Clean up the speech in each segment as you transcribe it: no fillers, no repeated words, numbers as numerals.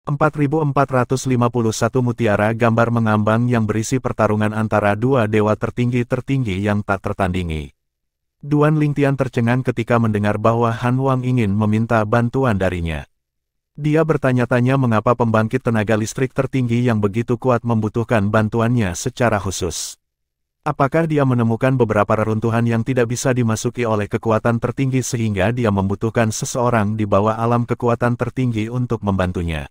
4451 mutiara gambar mengambang yang berisi pertarungan antara dua dewa tertinggi yang tak tertandingi. Duan Lingtian tercengang ketika mendengar bahwa Han Wang ingin meminta bantuan darinya. Dia bertanya-tanya mengapa pembangkit tenaga listrik tertinggi yang begitu kuat membutuhkan bantuannya secara khusus. Apakah dia menemukan beberapa reruntuhan yang tidak bisa dimasuki oleh kekuatan tertinggi sehingga dia membutuhkan seseorang di bawah alam kekuatan tertinggi untuk membantunya?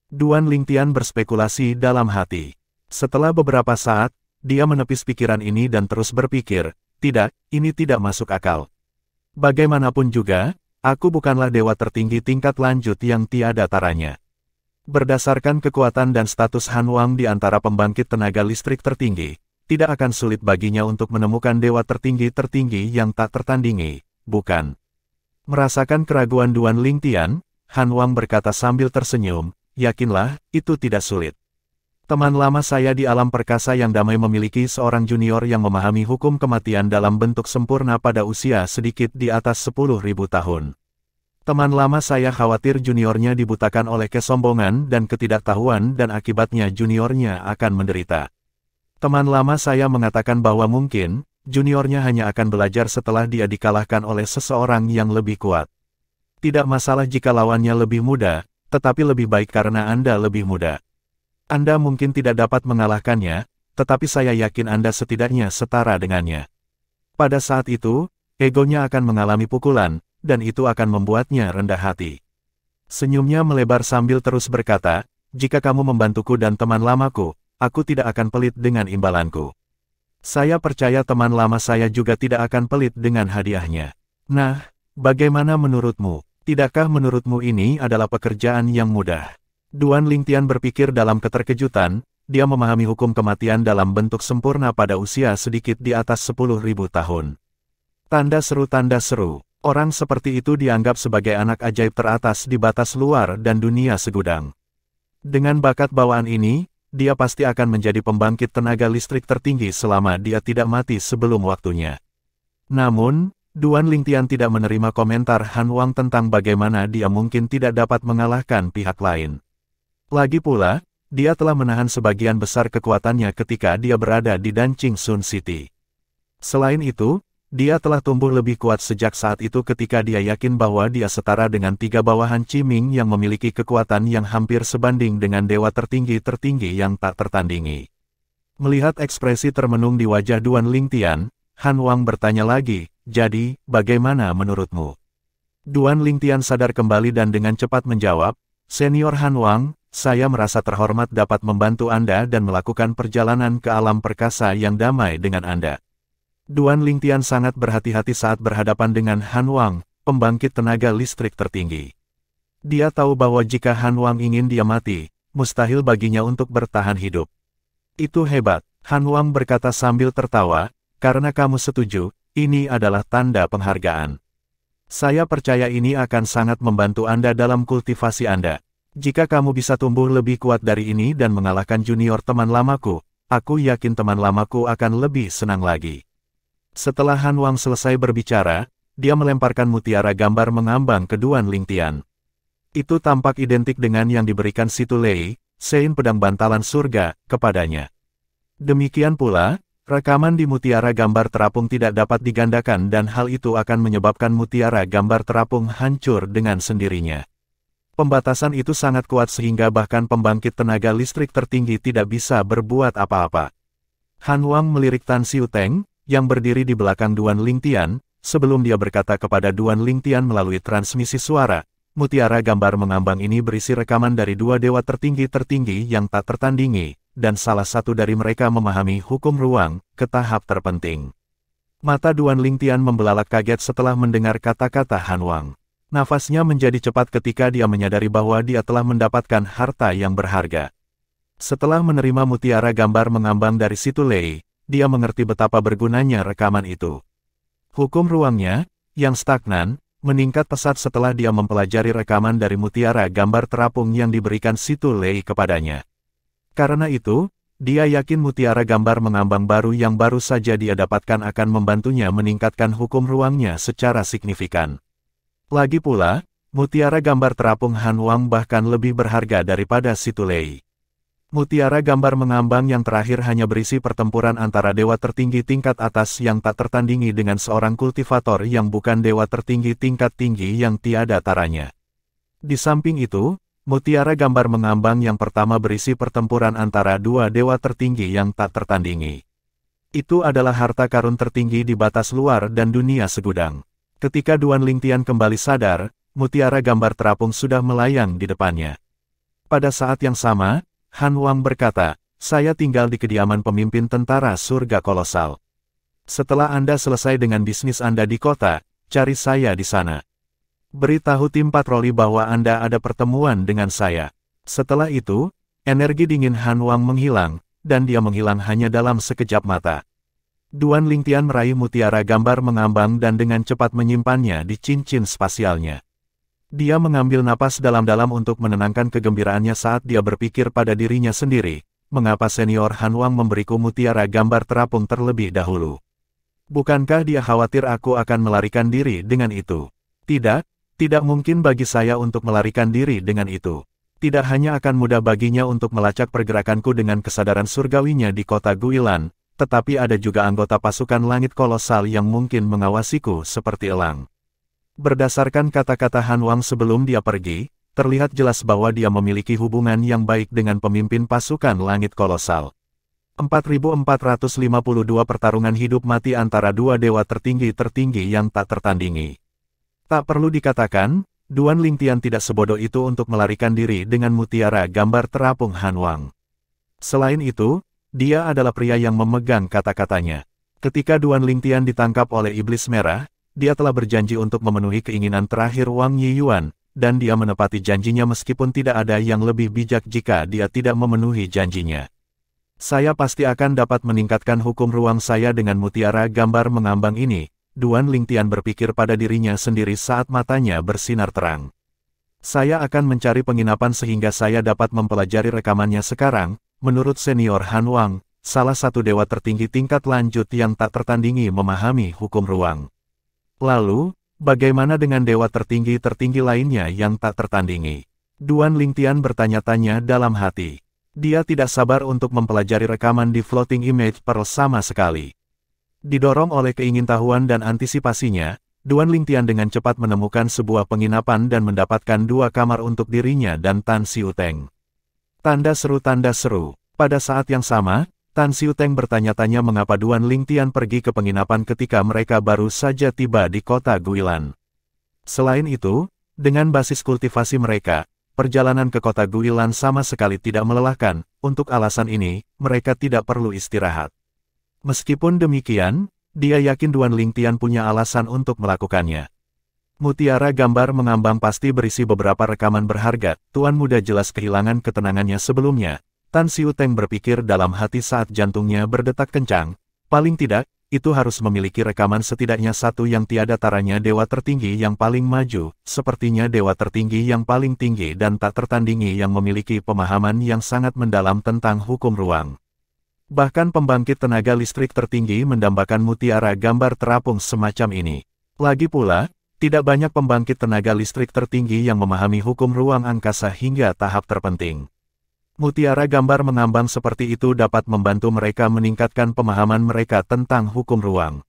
Duan Lingtian berspekulasi dalam hati. Setelah beberapa saat, dia menepis pikiran ini dan terus berpikir, tidak, ini tidak masuk akal. Bagaimanapun juga, aku bukanlah dewa tertinggi tingkat lanjut yang tiada taranya. Berdasarkan kekuatan dan status Han Wang di antara pembangkit tenaga listrik tertinggi, tidak akan sulit baginya untuk menemukan dewa tertinggi yang tak tertandingi, bukan? Merasakan keraguan Duan Lingtian, Han Wang berkata sambil tersenyum, yakinlah, itu tidak sulit. Teman lama saya di alam perkasa yang damai memiliki seorang junior yang memahami hukum kematian dalam bentuk sempurna pada usia sedikit di atas 10.000 tahun. Teman lama saya khawatir juniornya dibutakan oleh kesombongan dan ketidaktahuan dan akibatnya juniornya akan menderita. Teman lama saya mengatakan bahwa mungkin, juniornya hanya akan belajar setelah dia dikalahkan oleh seseorang yang lebih kuat. Tidak masalah jika lawannya lebih muda, tetapi lebih baik karena Anda lebih muda. Anda mungkin tidak dapat mengalahkannya, tetapi saya yakin Anda setidaknya setara dengannya. Pada saat itu, egonya akan mengalami pukulan, dan itu akan membuatnya rendah hati. Senyumnya melebar sambil terus berkata, jika kamu membantuku dan teman lamaku, aku tidak akan pelit dengan imbalanku. Saya percaya teman lama saya juga tidak akan pelit dengan hadiahnya. Nah, bagaimana menurutmu? Tidakkah menurutmu ini adalah pekerjaan yang mudah? Duan Lingtian berpikir dalam keterkejutan, dia memahami hukum kematian dalam bentuk sempurna pada usia sedikit di atas 10.000 tahun. Tanda seru, orang seperti itu dianggap sebagai anak ajaib teratas di batas luar dan dunia segudang. Dengan bakat bawaan ini, dia pasti akan menjadi pembangkit tenaga listrik tertinggi selama dia tidak mati sebelum waktunya. Namun, Duan Lingtian tidak menerima komentar Han Wang tentang bagaimana dia mungkin tidak dapat mengalahkan pihak lain. Lagi pula, dia telah menahan sebagian besar kekuatannya ketika dia berada di Danqing Sun City. Selain itu, dia telah tumbuh lebih kuat sejak saat itu ketika dia yakin bahwa dia setara dengan 3 bawahan Qiming yang memiliki kekuatan yang hampir sebanding dengan dewa tertinggi yang tak tertandingi. Melihat ekspresi termenung di wajah Duan Lingtian, Han Wang bertanya lagi, jadi, bagaimana menurutmu? Duan Lingtian sadar kembali dan dengan cepat menjawab, Senior Han Wang, saya merasa terhormat dapat membantu Anda dan melakukan perjalanan ke alam perkasa yang damai dengan Anda. Duan Lingtian sangat berhati-hati saat berhadapan dengan Han Wang, pembangkit tenaga listrik tertinggi. Dia tahu bahwa jika Han Wang ingin dia mati, mustahil baginya untuk bertahan hidup. Itu hebat, Han Wang berkata sambil tertawa, karena kamu setuju, ini adalah tanda penghargaan. Saya percaya ini akan sangat membantu Anda dalam kultivasi Anda. Jika kamu bisa tumbuh lebih kuat dari ini dan mengalahkan junior teman lamaku, aku yakin teman lamaku akan lebih senang lagi. Setelah Han Wang selesai berbicara, dia melemparkan mutiara gambar mengambang ke Duan Lingtian. Itu tampak identik dengan yang diberikan Situ Lei, Sein pedang bantalan surga, kepadanya. Demikian pula, rekaman di mutiara gambar terapung tidak dapat digandakan dan hal itu akan menyebabkan mutiara gambar terapung hancur dengan sendirinya. Pembatasan itu sangat kuat sehingga bahkan pembangkit tenaga listrik tertinggi tidak bisa berbuat apa-apa. Han Wang melirik Tan Xiu Teng, yang berdiri di belakang Duan Lingtian, sebelum dia berkata kepada Duan Lingtian melalui transmisi suara, mutiara gambar mengambang ini berisi rekaman dari 2 dewa tertinggi yang tak tertandingi, dan salah satu dari mereka memahami hukum ruang, ke tahap terpenting. Mata Duan Lingtian membelalak kaget setelah mendengar kata-kata Han Wang. Nafasnya menjadi cepat ketika dia menyadari bahwa dia telah mendapatkan harta yang berharga. Setelah menerima mutiara gambar mengambang dari Situ Lei, dia mengerti betapa bergunanya rekaman itu. Hukum ruangnya, yang stagnan, meningkat pesat setelah dia mempelajari rekaman dari mutiara gambar terapung yang diberikan Situ Lei kepadanya. Karena itu, dia yakin mutiara gambar mengambang baru yang baru saja dia dapatkan akan membantunya meningkatkan hukum ruangnya secara signifikan. Lagi pula, Mutiara gambar terapung Han Wang bahkan lebih berharga daripada Situ Lei. Mutiara gambar mengambang yang terakhir hanya berisi pertempuran antara dewa tertinggi tingkat atas yang tak tertandingi dengan seorang kultivator yang bukan dewa tertinggi tingkat tinggi yang tiada taranya. Di samping itu, mutiara gambar mengambang yang pertama berisi pertempuran antara dua dewa tertinggi yang tak tertandingi. Itu adalah harta karun tertinggi di batas luar dan dunia segudang. Ketika Duan Lingtian kembali sadar, mutiara gambar terapung sudah melayang di depannya. Pada saat yang sama, Han Wang berkata, "Saya tinggal di kediaman pemimpin tentara surga kolosal. Setelah Anda selesai dengan bisnis Anda di kota, cari saya di sana. Beritahu tim patroli bahwa Anda ada pertemuan dengan saya." Setelah itu, energi dingin Han Wang menghilang, dan dia menghilang hanya dalam sekejap mata. Duan Lingtian meraih mutiara gambar mengambang dan dengan cepat menyimpannya di cincin spasialnya. Dia mengambil napas dalam-dalam untuk menenangkan kegembiraannya saat dia berpikir pada dirinya sendiri, mengapa senior Han Wang memberiku mutiara gambar terapung terlebih dahulu? Bukankah dia khawatir aku akan melarikan diri dengan itu? Tidak, tidak mungkin bagi saya untuk melarikan diri dengan itu. Tidak hanya akan mudah baginya untuk melacak pergerakanku dengan kesadaran surgawinya di kota Guilan, tetapi ada juga anggota pasukan langit kolosal yang mungkin mengawasiku seperti elang. Berdasarkan kata-kata Han Wang sebelum dia pergi, terlihat jelas bahwa dia memiliki hubungan yang baik dengan pemimpin pasukan langit kolosal. 4452 pertarungan hidup mati antara dua dewa tertinggi yang tak tertandingi. Tak perlu dikatakan, Duan Lingtian tidak sebodoh itu untuk melarikan diri dengan mutiara gambar terapung Han Wang. Selain itu, dia adalah pria yang memegang kata-katanya. Ketika Duan Lingtian ditangkap oleh Iblis Merah, dia telah berjanji untuk memenuhi keinginan terakhir Wang Yiyuan, dan dia menepati janjinya meskipun tidak ada yang lebih bijak jika dia tidak memenuhi janjinya. Saya pasti akan dapat meningkatkan hukum ruang saya dengan mutiara gambar mengambang ini, Duan Lingtian berpikir pada dirinya sendiri saat matanya bersinar terang. Saya akan mencari penginapan sehingga saya dapat mempelajari rekamannya sekarang, menurut senior Han Wang, salah satu dewa tertinggi tingkat lanjut yang tak tertandingi memahami hukum ruang. Lalu, bagaimana dengan dewa tertinggi lainnya yang tak tertandingi? Duan Lingtian bertanya-tanya dalam hati. Dia tidak sabar untuk mempelajari rekaman di Floating Image Pearl sama sekali. Didorong oleh keingintahuan dan antisipasinya, Duan Lingtian dengan cepat menemukan sebuah penginapan dan mendapatkan 2 kamar untuk dirinya dan Tan Xiuteng. Tanda seru. Pada saat yang sama, Tan Xiuteng bertanya-tanya mengapa Duan Lingtian pergi ke penginapan ketika mereka baru saja tiba di kota Guilan. Selain itu, dengan basis kultivasi mereka, perjalanan ke kota Guilan sama sekali tidak melelahkan. Untuk alasan ini, mereka tidak perlu istirahat. Meskipun demikian, dia yakin Duan Lingtian punya alasan untuk melakukannya. Mutiara gambar mengambang pasti berisi beberapa rekaman berharga. Tuan muda jelas kehilangan ketenangannya sebelumnya. Tan Xiuteng berpikir dalam hati saat jantungnya berdetak kencang. Paling tidak, itu harus memiliki rekaman setidaknya satu yang tiada taranya dewa tertinggi yang paling maju, sepertinya dewa tertinggi yang paling tinggi dan tak tertandingi yang memiliki pemahaman yang sangat mendalam tentang hukum ruang. Bahkan pembangkit tenaga listrik tertinggi mendambakan mutiara gambar terapung semacam ini. Lagi pula, tidak banyak pembangkit tenaga listrik tertinggi yang memahami hukum ruang angkasa hingga tahap terpenting. Mutiara gambar mengambang seperti itu dapat membantu mereka meningkatkan pemahaman mereka tentang hukum ruang.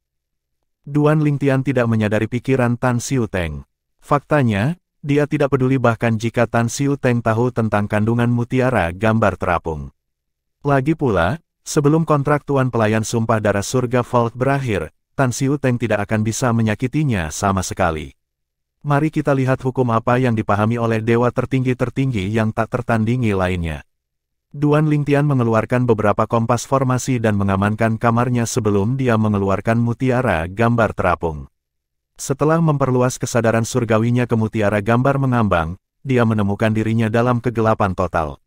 Duan Lingtian tidak menyadari pikiran Tan Xiuteng. Faktanya, dia tidak peduli bahkan jika Tan Xiuteng tahu tentang kandungan mutiara gambar terapung. Lagi pula, sebelum kontrak Tuan Pelayan Sumpah Darah Surga Vault berakhir, Tan Xiuteng tidak akan bisa menyakitinya sama sekali. Mari kita lihat hukum apa yang dipahami oleh dewa tertinggi yang tak tertandingi lainnya. Duan Lingtian mengeluarkan beberapa kompas formasi dan mengamankan kamarnya sebelum dia mengeluarkan mutiara gambar terapung. Setelah memperluas kesadaran surgawinya ke mutiara gambar mengambang, dia menemukan dirinya dalam kegelapan total.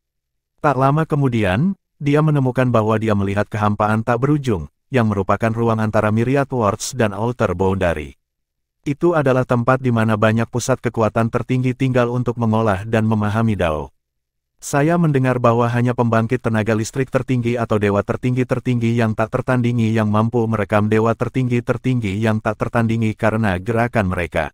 Tak lama kemudian, dia menemukan bahwa dia melihat kehampaan tak berujung, yang merupakan ruang antara Myriad Worlds dan Outer Boundary. Itu adalah tempat di mana banyak pusat kekuatan tertinggi tinggal untuk mengolah dan memahami Dao. Saya mendengar bahwa hanya pembangkit tenaga listrik tertinggi atau dewa tertinggi yang tak tertandingi yang mampu merekam dewa tertinggi yang tak tertandingi karena gerakan mereka.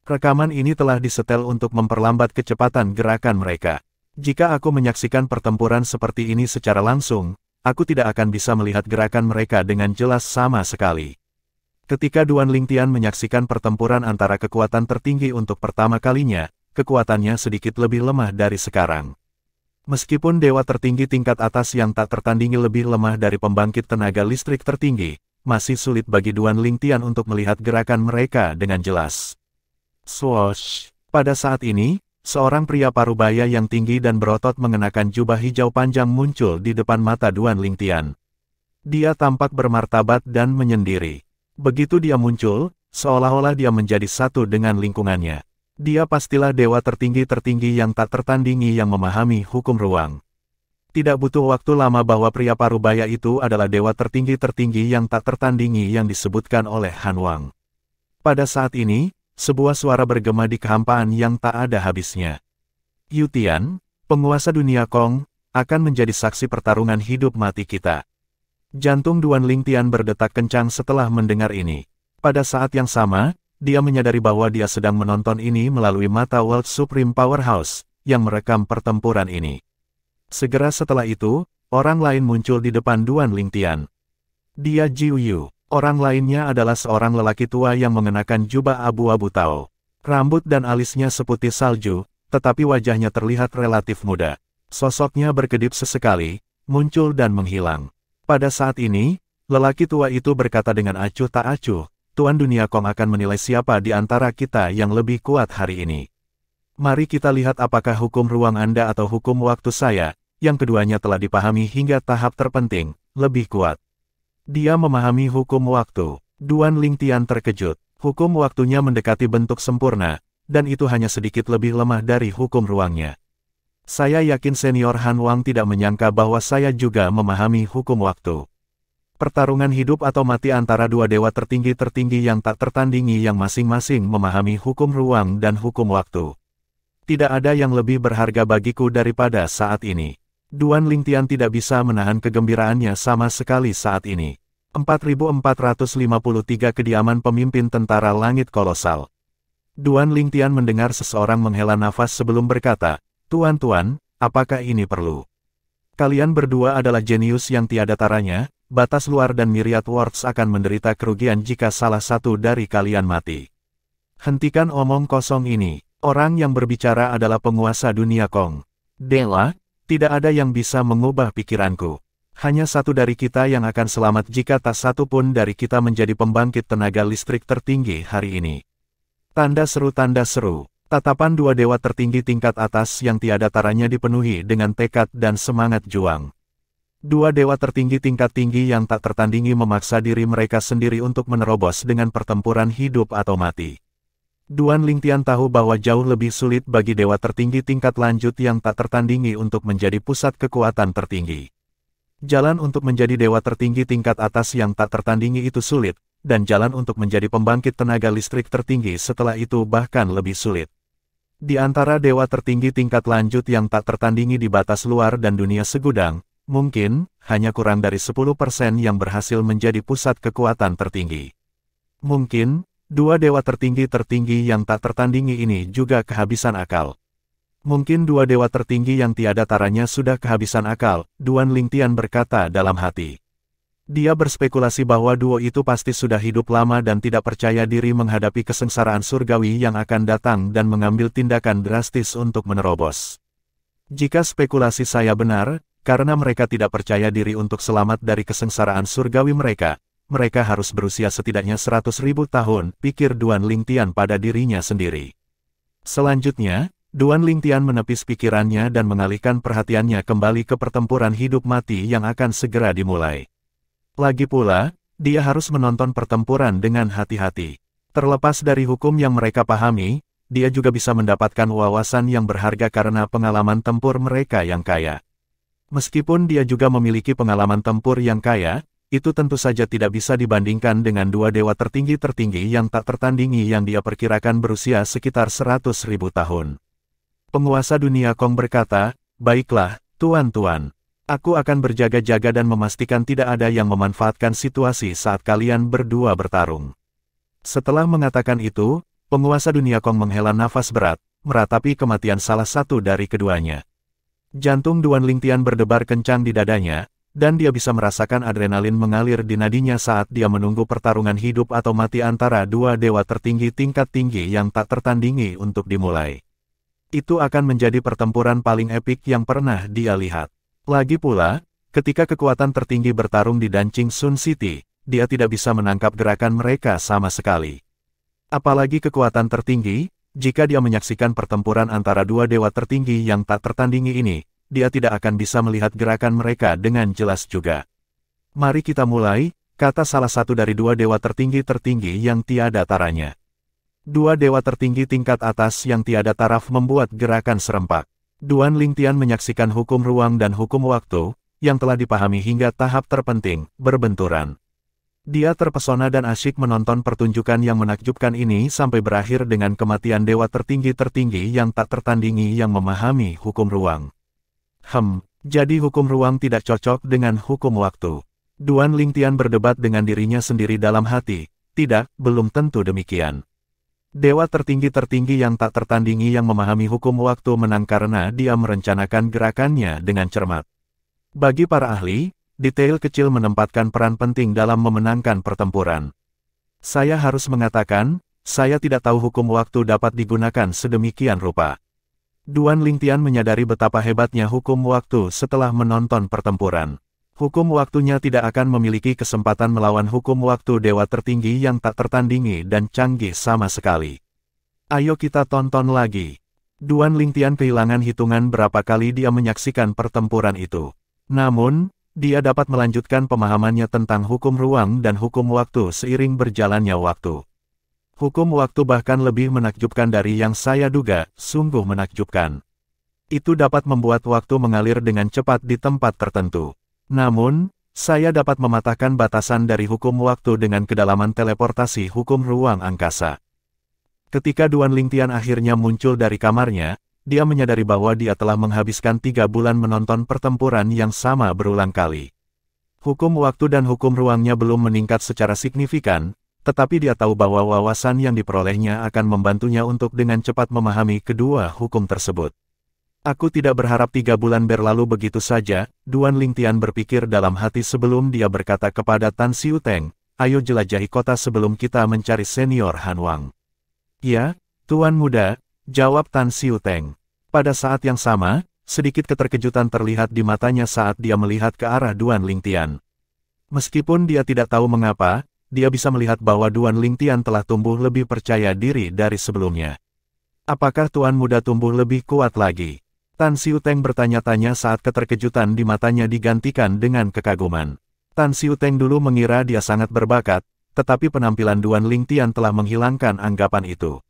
Rekaman ini telah disetel untuk memperlambat kecepatan gerakan mereka. Jika aku menyaksikan pertempuran seperti ini secara langsung, aku tidak akan bisa melihat gerakan mereka dengan jelas sama sekali. Ketika Duan Lingtian menyaksikan pertempuran antara kekuatan tertinggi untuk pertama kalinya, kekuatannya sedikit lebih lemah dari sekarang. Meskipun dewa tertinggi tingkat atas yang tak tertandingi lebih lemah dari pembangkit tenaga listrik tertinggi, masih sulit bagi Duan Lingtian untuk melihat gerakan mereka dengan jelas. Swoosh! Pada saat ini, seorang pria parubaya yang tinggi dan berotot mengenakan jubah hijau panjang muncul di depan mata Duan Lingtian. Dia tampak bermartabat dan menyendiri. Begitu dia muncul, seolah-olah dia menjadi satu dengan lingkungannya. Dia pastilah dewa tertinggi yang tak tertandingi yang memahami hukum ruang. Tidak butuh waktu lama bahwa pria parubaya itu adalah dewa tertinggi yang tak tertandingi yang disebutkan oleh Han Wang. Pada saat ini, sebuah suara bergema di kehampaan yang tak ada habisnya. Yu Tian, penguasa dunia Kong, akan menjadi saksi pertarungan hidup mati kita. Jantung Duan Lingtian berdetak kencang setelah mendengar ini. Pada saat yang sama, dia menyadari bahwa dia sedang menonton ini melalui mata World Supreme Powerhouse, yang merekam pertempuran ini. Segera setelah itu, orang lain muncul di depan Duan Lingtian. Dia Jiu Yu. Orang lainnya adalah seorang lelaki tua yang mengenakan jubah abu-abu Tao. Rambut dan alisnya seputih salju, tetapi wajahnya terlihat relatif muda. Sosoknya berkedip sesekali, muncul dan menghilang. Pada saat ini, lelaki tua itu berkata dengan acuh tak acuh, Tuan Dunia Kong akan menilai siapa di antara kita yang lebih kuat hari ini. Mari kita lihat apakah hukum ruang Anda atau hukum waktu saya, yang keduanya telah dipahami hingga tahap terpenting, lebih kuat. Dia memahami hukum waktu. Duan Lingtian terkejut. Hukum waktunya mendekati bentuk sempurna, dan itu hanya sedikit lebih lemah dari hukum ruangnya. Saya yakin senior Han Wang tidak menyangka bahwa saya juga memahami hukum waktu. Pertarungan hidup atau mati antara dua dewa tertinggi yang tak tertandingi yang masing-masing memahami hukum ruang dan hukum waktu. Tidak ada yang lebih berharga bagiku daripada saat ini. Duan Lingtian tidak bisa menahan kegembiraannya sama sekali saat ini. 4453 Kediaman Pemimpin Tentara Langit Kolosal. Duan Lingtian mendengar seseorang menghela nafas sebelum berkata, Tuan-tuan, apakah ini perlu? Kalian berdua adalah jenius yang tiada taranya, batas luar dan Myriad Worlds akan menderita kerugian jika salah satu dari kalian mati. Hentikan omong kosong ini. Orang yang berbicara adalah penguasa dunia Kong. Dewa? Tidak ada yang bisa mengubah pikiranku. Hanya satu dari kita yang akan selamat jika tak satu pun dari kita menjadi pembangkit tenaga listrik tertinggi hari ini. Tanda seru. Tatapan dua dewa tertinggi tingkat atas yang tiada taranya dipenuhi dengan tekad dan semangat juang. Dua dewa tertinggi tingkat tinggi yang tak tertandingi memaksa diri mereka sendiri untuk menerobos dengan pertempuran hidup atau mati. Duan Lingtian tahu bahwa jauh lebih sulit bagi dewa tertinggi tingkat lanjut yang tak tertandingi untuk menjadi pusat kekuatan tertinggi. Jalan untuk menjadi dewa tertinggi tingkat atas yang tak tertandingi itu sulit, dan jalan untuk menjadi pembangkit tenaga listrik tertinggi setelah itu bahkan lebih sulit. Di antara dewa tertinggi tingkat lanjut yang tak tertandingi di batas luar dan dunia segudang, mungkin hanya kurang dari 10% yang berhasil menjadi pusat kekuatan tertinggi. Mungkin dua dewa tertinggi yang tak tertandingi ini juga kehabisan akal. Mungkin dua dewa tertinggi yang tiada taranya sudah kehabisan akal, Duan Lingtian berkata dalam hati. Dia berspekulasi bahwa duo itu pasti sudah hidup lama dan tidak percaya diri menghadapi kesengsaraan surgawi yang akan datang dan mengambil tindakan drastis untuk menerobos. Jika spekulasi saya benar, karena mereka tidak percaya diri untuk selamat dari kesengsaraan surgawi mereka harus berusia setidaknya 100.000 tahun, pikir Duan Lingtian pada dirinya sendiri. Selanjutnya, Duan Lingtian menepis pikirannya dan mengalihkan perhatiannya kembali ke pertempuran hidup mati yang akan segera dimulai. Lagi pula, dia harus menonton pertempuran dengan hati-hati. Terlepas dari hukum yang mereka pahami, dia juga bisa mendapatkan wawasan yang berharga karena pengalaman tempur mereka yang kaya. Meskipun dia juga memiliki pengalaman tempur yang kaya, itu tentu saja tidak bisa dibandingkan dengan dua dewa tertinggi yang tak tertandingi yang dia perkirakan berusia sekitar 100.000 tahun. Penguasa dunia Kong berkata, baiklah, tuan-tuan. Aku akan berjaga-jaga dan memastikan tidak ada yang memanfaatkan situasi saat kalian berdua bertarung. Setelah mengatakan itu, penguasa dunia Kong menghela nafas berat, meratapi kematian salah satu dari keduanya. Jantung Duan Lingtian berdebar kencang di dadanya, dan dia bisa merasakan adrenalin mengalir di nadinya saat dia menunggu pertarungan hidup atau mati antara dua dewa tertinggi tingkat tinggi yang tak tertandingi untuk dimulai. Itu akan menjadi pertempuran paling epik yang pernah dia lihat. Lagi pula, ketika kekuatan tertinggi bertarung di Danqing Sun City, dia tidak bisa menangkap gerakan mereka sama sekali. Apalagi kekuatan tertinggi, jika dia menyaksikan pertempuran antara dua dewa tertinggi yang tak tertandingi ini, dia tidak akan bisa melihat gerakan mereka dengan jelas juga. Mari kita mulai, kata salah satu dari dua dewa tertinggi yang tiada taranya. Dua dewa tertinggi tingkat atas yang tiada taraf membuat gerakan serempak. Duan Lingtian menyaksikan hukum ruang dan hukum waktu, yang telah dipahami hingga tahap terpenting, berbenturan. Dia terpesona dan asyik menonton pertunjukan yang menakjubkan ini sampai berakhir dengan kematian dewa tertinggi yang tak tertandingi yang memahami hukum ruang. Jadi hukum ruang tidak cocok dengan hukum waktu. Duan Lingtian berdebat dengan dirinya sendiri dalam hati, tidak, belum tentu demikian. Dewa tertinggi yang tak tertandingi yang memahami hukum waktu menang karena dia merencanakan gerakannya dengan cermat. Bagi para ahli, detail kecil menempatkan peran penting dalam memenangkan pertempuran. Saya harus mengatakan, saya tidak tahu hukum waktu dapat digunakan sedemikian rupa. Duan Lingtian menyadari betapa hebatnya hukum waktu setelah menonton pertempuran. Hukum waktunya tidak akan memiliki kesempatan melawan hukum waktu dewa tertinggi yang tak tertandingi dan canggih sama sekali. Ayo kita tonton lagi. Duan Lingtian kehilangan hitungan berapa kali dia menyaksikan pertempuran itu. Namun, dia dapat melanjutkan pemahamannya tentang hukum ruang dan hukum waktu seiring berjalannya waktu. Hukum waktu bahkan lebih menakjubkan dari yang saya duga, sungguh menakjubkan. Itu dapat membuat waktu mengalir dengan cepat di tempat tertentu. Namun, saya dapat mematahkan batasan dari hukum waktu dengan kedalaman teleportasi hukum ruang angkasa. Ketika Duan Lingtian akhirnya muncul dari kamarnya, dia menyadari bahwa dia telah menghabiskan 3 bulan menonton pertempuran yang sama berulang kali. Hukum waktu dan hukum ruangnya belum meningkat secara signifikan, tetapi dia tahu bahwa wawasan yang diperolehnya akan membantunya untuk dengan cepat memahami kedua hukum tersebut. Aku tidak berharap 3 bulan berlalu begitu saja, Duan Lingtian berpikir dalam hati sebelum dia berkata kepada Tan Xiuteng, ayo jelajahi kota sebelum kita mencari senior Han Wang. Ya, Tuan Muda, jawab Tan Xiuteng. Pada saat yang sama, sedikit keterkejutan terlihat di matanya saat dia melihat ke arah Duan Lingtian. Meskipun dia tidak tahu mengapa, dia bisa melihat bahwa Duan Lingtian telah tumbuh lebih percaya diri dari sebelumnya. Apakah Tuan Muda tumbuh lebih kuat lagi? Tan Xiuteng bertanya-tanya saat keterkejutan di matanya digantikan dengan kekaguman. Tan Xiuteng dulu mengira dia sangat berbakat, tetapi penampilan Duan Lingtian telah menghilangkan anggapan itu.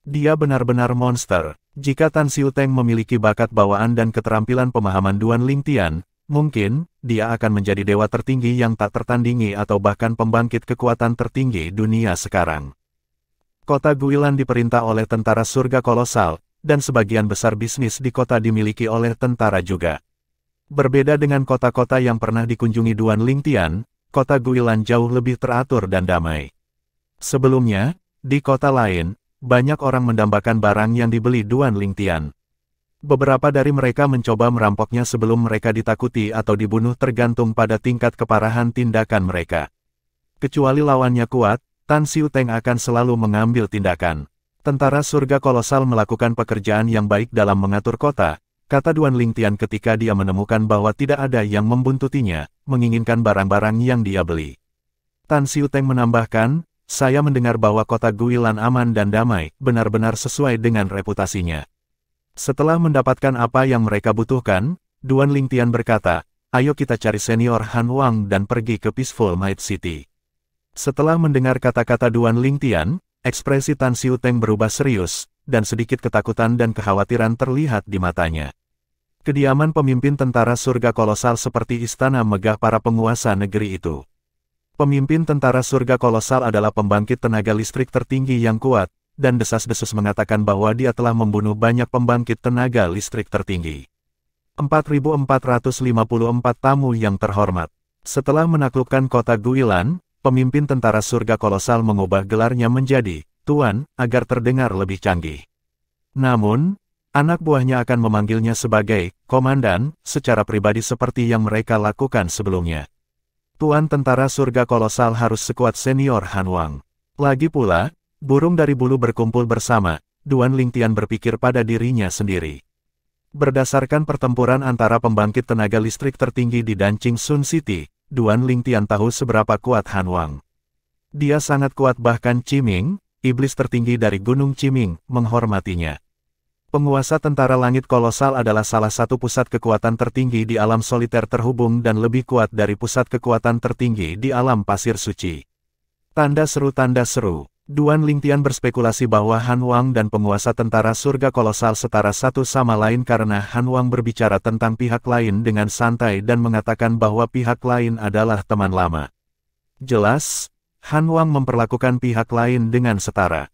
Dia benar-benar monster. Jika Tan Xiuteng memiliki bakat bawaan dan keterampilan pemahaman Duan Lingtian, mungkin, dia akan menjadi dewa tertinggi yang tak tertandingi atau bahkan pembangkit kekuatan tertinggi dunia sekarang. Kota Guilan diperintah oleh tentara surga kolosal, dan sebagian besar bisnis di kota dimiliki oleh tentara juga. Berbeda dengan kota-kota yang pernah dikunjungi Duan Lingtian, kota Guilan jauh lebih teratur dan damai. Sebelumnya, di kota lain, banyak orang mendambakan barang yang dibeli Duan Lingtian. Beberapa dari mereka mencoba merampoknya sebelum mereka ditakuti atau dibunuh tergantung pada tingkat keparahan tindakan mereka. Kecuali lawannya kuat, Tan Xiuteng akan selalu mengambil tindakan. Tentara surga kolosal melakukan pekerjaan yang baik dalam mengatur kota, kata Duan Lingtian ketika dia menemukan bahwa tidak ada yang membuntutinya, menginginkan barang-barang yang dia beli. Tan Xiuteng menambahkan, saya mendengar bahwa kota Guilan aman dan damai, benar-benar sesuai dengan reputasinya. Setelah mendapatkan apa yang mereka butuhkan, Duan Lingtian berkata, ayo kita cari senior Han Wang dan pergi ke Peaceful Might City. Setelah mendengar kata-kata Duan Lingtian, ekspresi Tan Xiuteng berubah serius, dan sedikit ketakutan dan kekhawatiran terlihat di matanya. Kediaman pemimpin tentara surga kolosal seperti istana megah para penguasa negeri itu. Pemimpin tentara surga kolosal adalah pembangkit tenaga listrik tertinggi yang kuat, dan desas-desus mengatakan bahwa dia telah membunuh banyak pembangkit tenaga listrik tertinggi. 4.454 tamu yang terhormat. Setelah menaklukkan kota Guilan, pemimpin tentara surga kolosal mengubah gelarnya menjadi Tuan, agar terdengar lebih canggih. Namun, anak buahnya akan memanggilnya sebagai komandan secara pribadi seperti yang mereka lakukan sebelumnya. Tuan tentara surga kolosal harus sekuat senior Han Wang. Lagi pula, burung dari bulu berkumpul bersama, Duan Lingtian berpikir pada dirinya sendiri. Berdasarkan pertempuran antara pembangkit tenaga listrik tertinggi di Danqing Sun City, Duan Lingtian tahu seberapa kuat Han Wang. Dia sangat kuat, bahkan Qiming, iblis tertinggi dari Gunung Qiming, menghormatinya. Penguasa tentara langit kolosal adalah salah satu pusat kekuatan tertinggi di alam soliter terhubung dan lebih kuat dari pusat kekuatan tertinggi di alam pasir suci. Tanda seru. Duan Lingtian berspekulasi bahwa Han Wang dan penguasa tentara surga kolosal setara satu sama lain karena Han Wang berbicara tentang pihak lain dengan santai dan mengatakan bahwa pihak lain adalah teman lama. Jelas, Han Wang memperlakukan pihak lain dengan setara.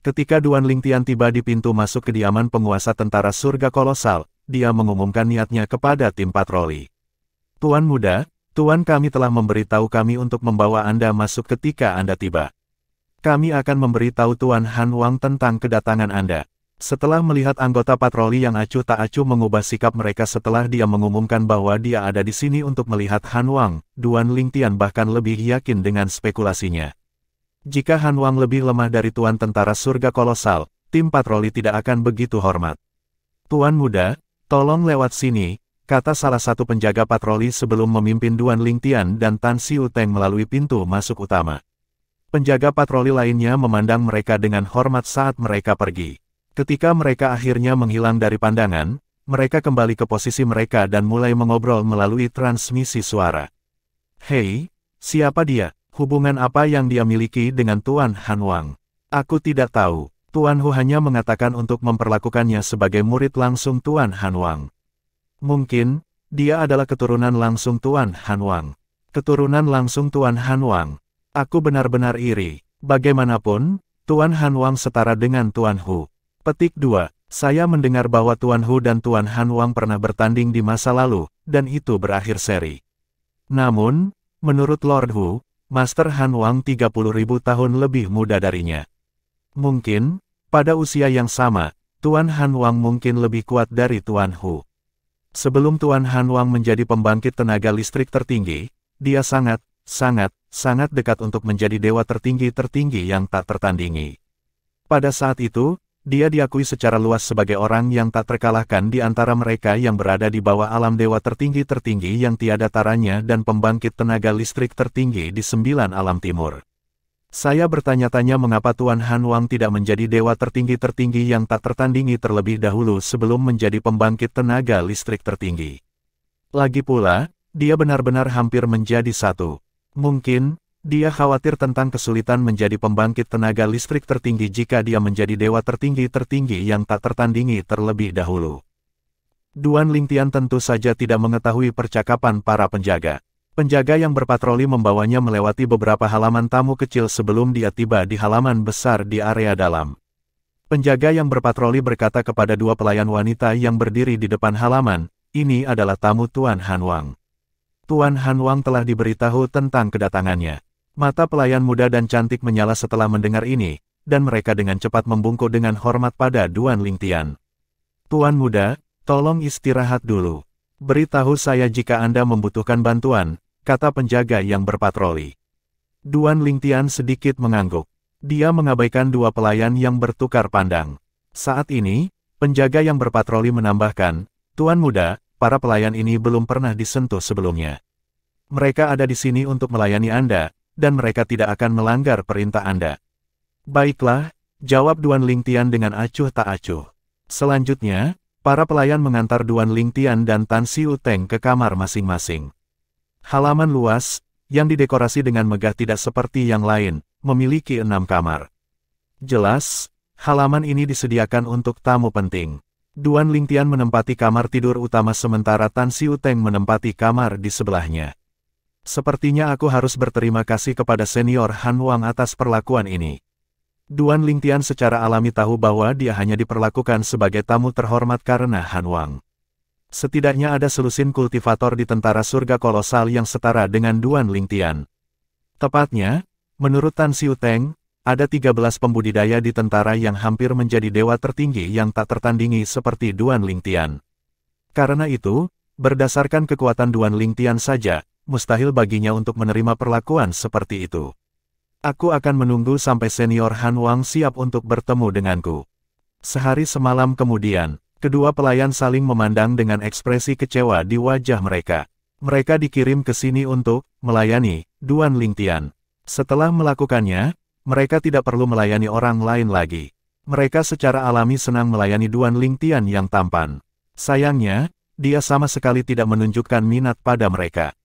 Ketika Duan Lingtian tiba di pintu masuk kediaman penguasa tentara surga kolosal, dia mengumumkan niatnya kepada tim patroli. Tuan muda, Tuan kami telah memberitahu kami untuk membawa Anda masuk ketika Anda tiba. Kami akan memberitahu Tuan Han Wang tentang kedatangan Anda. Setelah melihat anggota patroli yang acuh tak acuh mengubah sikap mereka setelah dia mengumumkan bahwa dia ada di sini untuk melihat Han Wang, Duan Lingtian bahkan lebih yakin dengan spekulasinya. Jika Han Wang lebih lemah dari Tuan tentara surga kolosal, tim patroli tidak akan begitu hormat. Tuan muda, tolong lewat sini, kata salah satu penjaga patroli sebelum memimpin Duan Lingtian dan Tan Xiu Teng melalui pintu masuk utama. Penjaga patroli lainnya memandang mereka dengan hormat saat mereka pergi. Ketika mereka akhirnya menghilang dari pandangan, mereka kembali ke posisi mereka dan mulai mengobrol melalui transmisi suara. Hei, siapa dia? Hubungan apa yang dia miliki dengan Tuan Han Wang? Aku tidak tahu. Tuan Hu hanya mengatakan untuk memperlakukannya sebagai murid langsung Tuan Han Wang. Mungkin, dia adalah keturunan langsung Tuan Han Wang. Keturunan langsung Tuan Han Wang. Aku benar-benar iri. Bagaimanapun, Tuan Han Wang setara dengan Tuan Hu. Petik 2. Saya mendengar bahwa Tuan Hu dan Tuan Han Wang pernah bertanding di masa lalu, dan itu berakhir seri. Namun, menurut Lord Hu, Master Han Wang 30.000 tahun lebih muda darinya. Mungkin, pada usia yang sama, Tuan Han Wang mungkin lebih kuat dari Tuan Hu. Sebelum Tuan Han Wang menjadi pembangkit tenaga listrik tertinggi, dia sangat dekat untuk menjadi dewa tertinggi yang tak tertandingi. Pada saat itu, dia diakui secara luas sebagai orang yang tak terkalahkan di antara mereka yang berada di bawah alam dewa tertinggi yang tiada taranya dan pembangkit tenaga listrik tertinggi di 9 alam timur. Saya bertanya-tanya mengapa Tuan Han Wang tidak menjadi dewa tertinggi yang tak tertandingi terlebih dahulu sebelum menjadi pembangkit tenaga listrik tertinggi. Lagi pula, dia benar-benar hampir menjadi satu. Mungkin, dia khawatir tentang kesulitan menjadi pembangkit tenaga listrik tertinggi jika dia menjadi dewa tertinggi yang tak tertandingi terlebih dahulu. Duan Lingtian tentu saja tidak mengetahui percakapan para penjaga. Penjaga yang berpatroli membawanya melewati beberapa halaman tamu kecil sebelum dia tiba di halaman besar di area dalam. Penjaga yang berpatroli berkata kepada dua pelayan wanita yang berdiri di depan halaman, ini adalah tamu Tuan Han Wang. Tuan Han Wang telah diberitahu tentang kedatangannya. Mata pelayan muda dan cantik menyala setelah mendengar ini, dan mereka dengan cepat membungkuk dengan hormat pada Duan Lingtian. Tuan muda, tolong istirahat dulu. Beritahu saya jika Anda membutuhkan bantuan, kata penjaga yang berpatroli. Duan Lingtian sedikit mengangguk. Dia mengabaikan dua pelayan yang bertukar pandang. Saat ini, penjaga yang berpatroli menambahkan, Tuan muda, para pelayan ini belum pernah disentuh sebelumnya. Mereka ada di sini untuk melayani Anda, dan mereka tidak akan melanggar perintah Anda. Baiklah, jawab Duan Lingtian dengan acuh tak acuh. Selanjutnya, para pelayan mengantar Duan Lingtian dan Tan Xiu Teng ke kamar masing-masing. Halaman luas, yang didekorasi dengan megah tidak seperti yang lain, memiliki 6 kamar. Jelas, halaman ini disediakan untuk tamu penting. Duan Lingtian menempati kamar tidur utama sementara Tan Xiu Teng menempati kamar di sebelahnya. Sepertinya aku harus berterima kasih kepada senior Han Wang atas perlakuan ini. Duan Lingtian secara alami tahu bahwa dia hanya diperlakukan sebagai tamu terhormat karena Han Wang. Setidaknya ada selusin kultivator di tentara surga kolosal yang setara dengan Duan Lingtian. Tepatnya, menurut Tan Xiu Teng, ada 13 pembudidaya di tentara yang hampir menjadi dewa tertinggi yang tak tertandingi seperti Duan Lingtian. Karena itu, berdasarkan kekuatan Duan Lingtian saja, mustahil baginya untuk menerima perlakuan seperti itu. Aku akan menunggu sampai senior Han Wang siap untuk bertemu denganku. Sehari semalam kemudian, kedua pelayan saling memandang dengan ekspresi kecewa di wajah mereka. Mereka dikirim ke sini untuk melayani Duan Lingtian. Setelah melakukannya, mereka tidak perlu melayani orang lain lagi. Mereka secara alami senang melayani Duan Lingtian yang tampan. Sayangnya, dia sama sekali tidak menunjukkan minat pada mereka.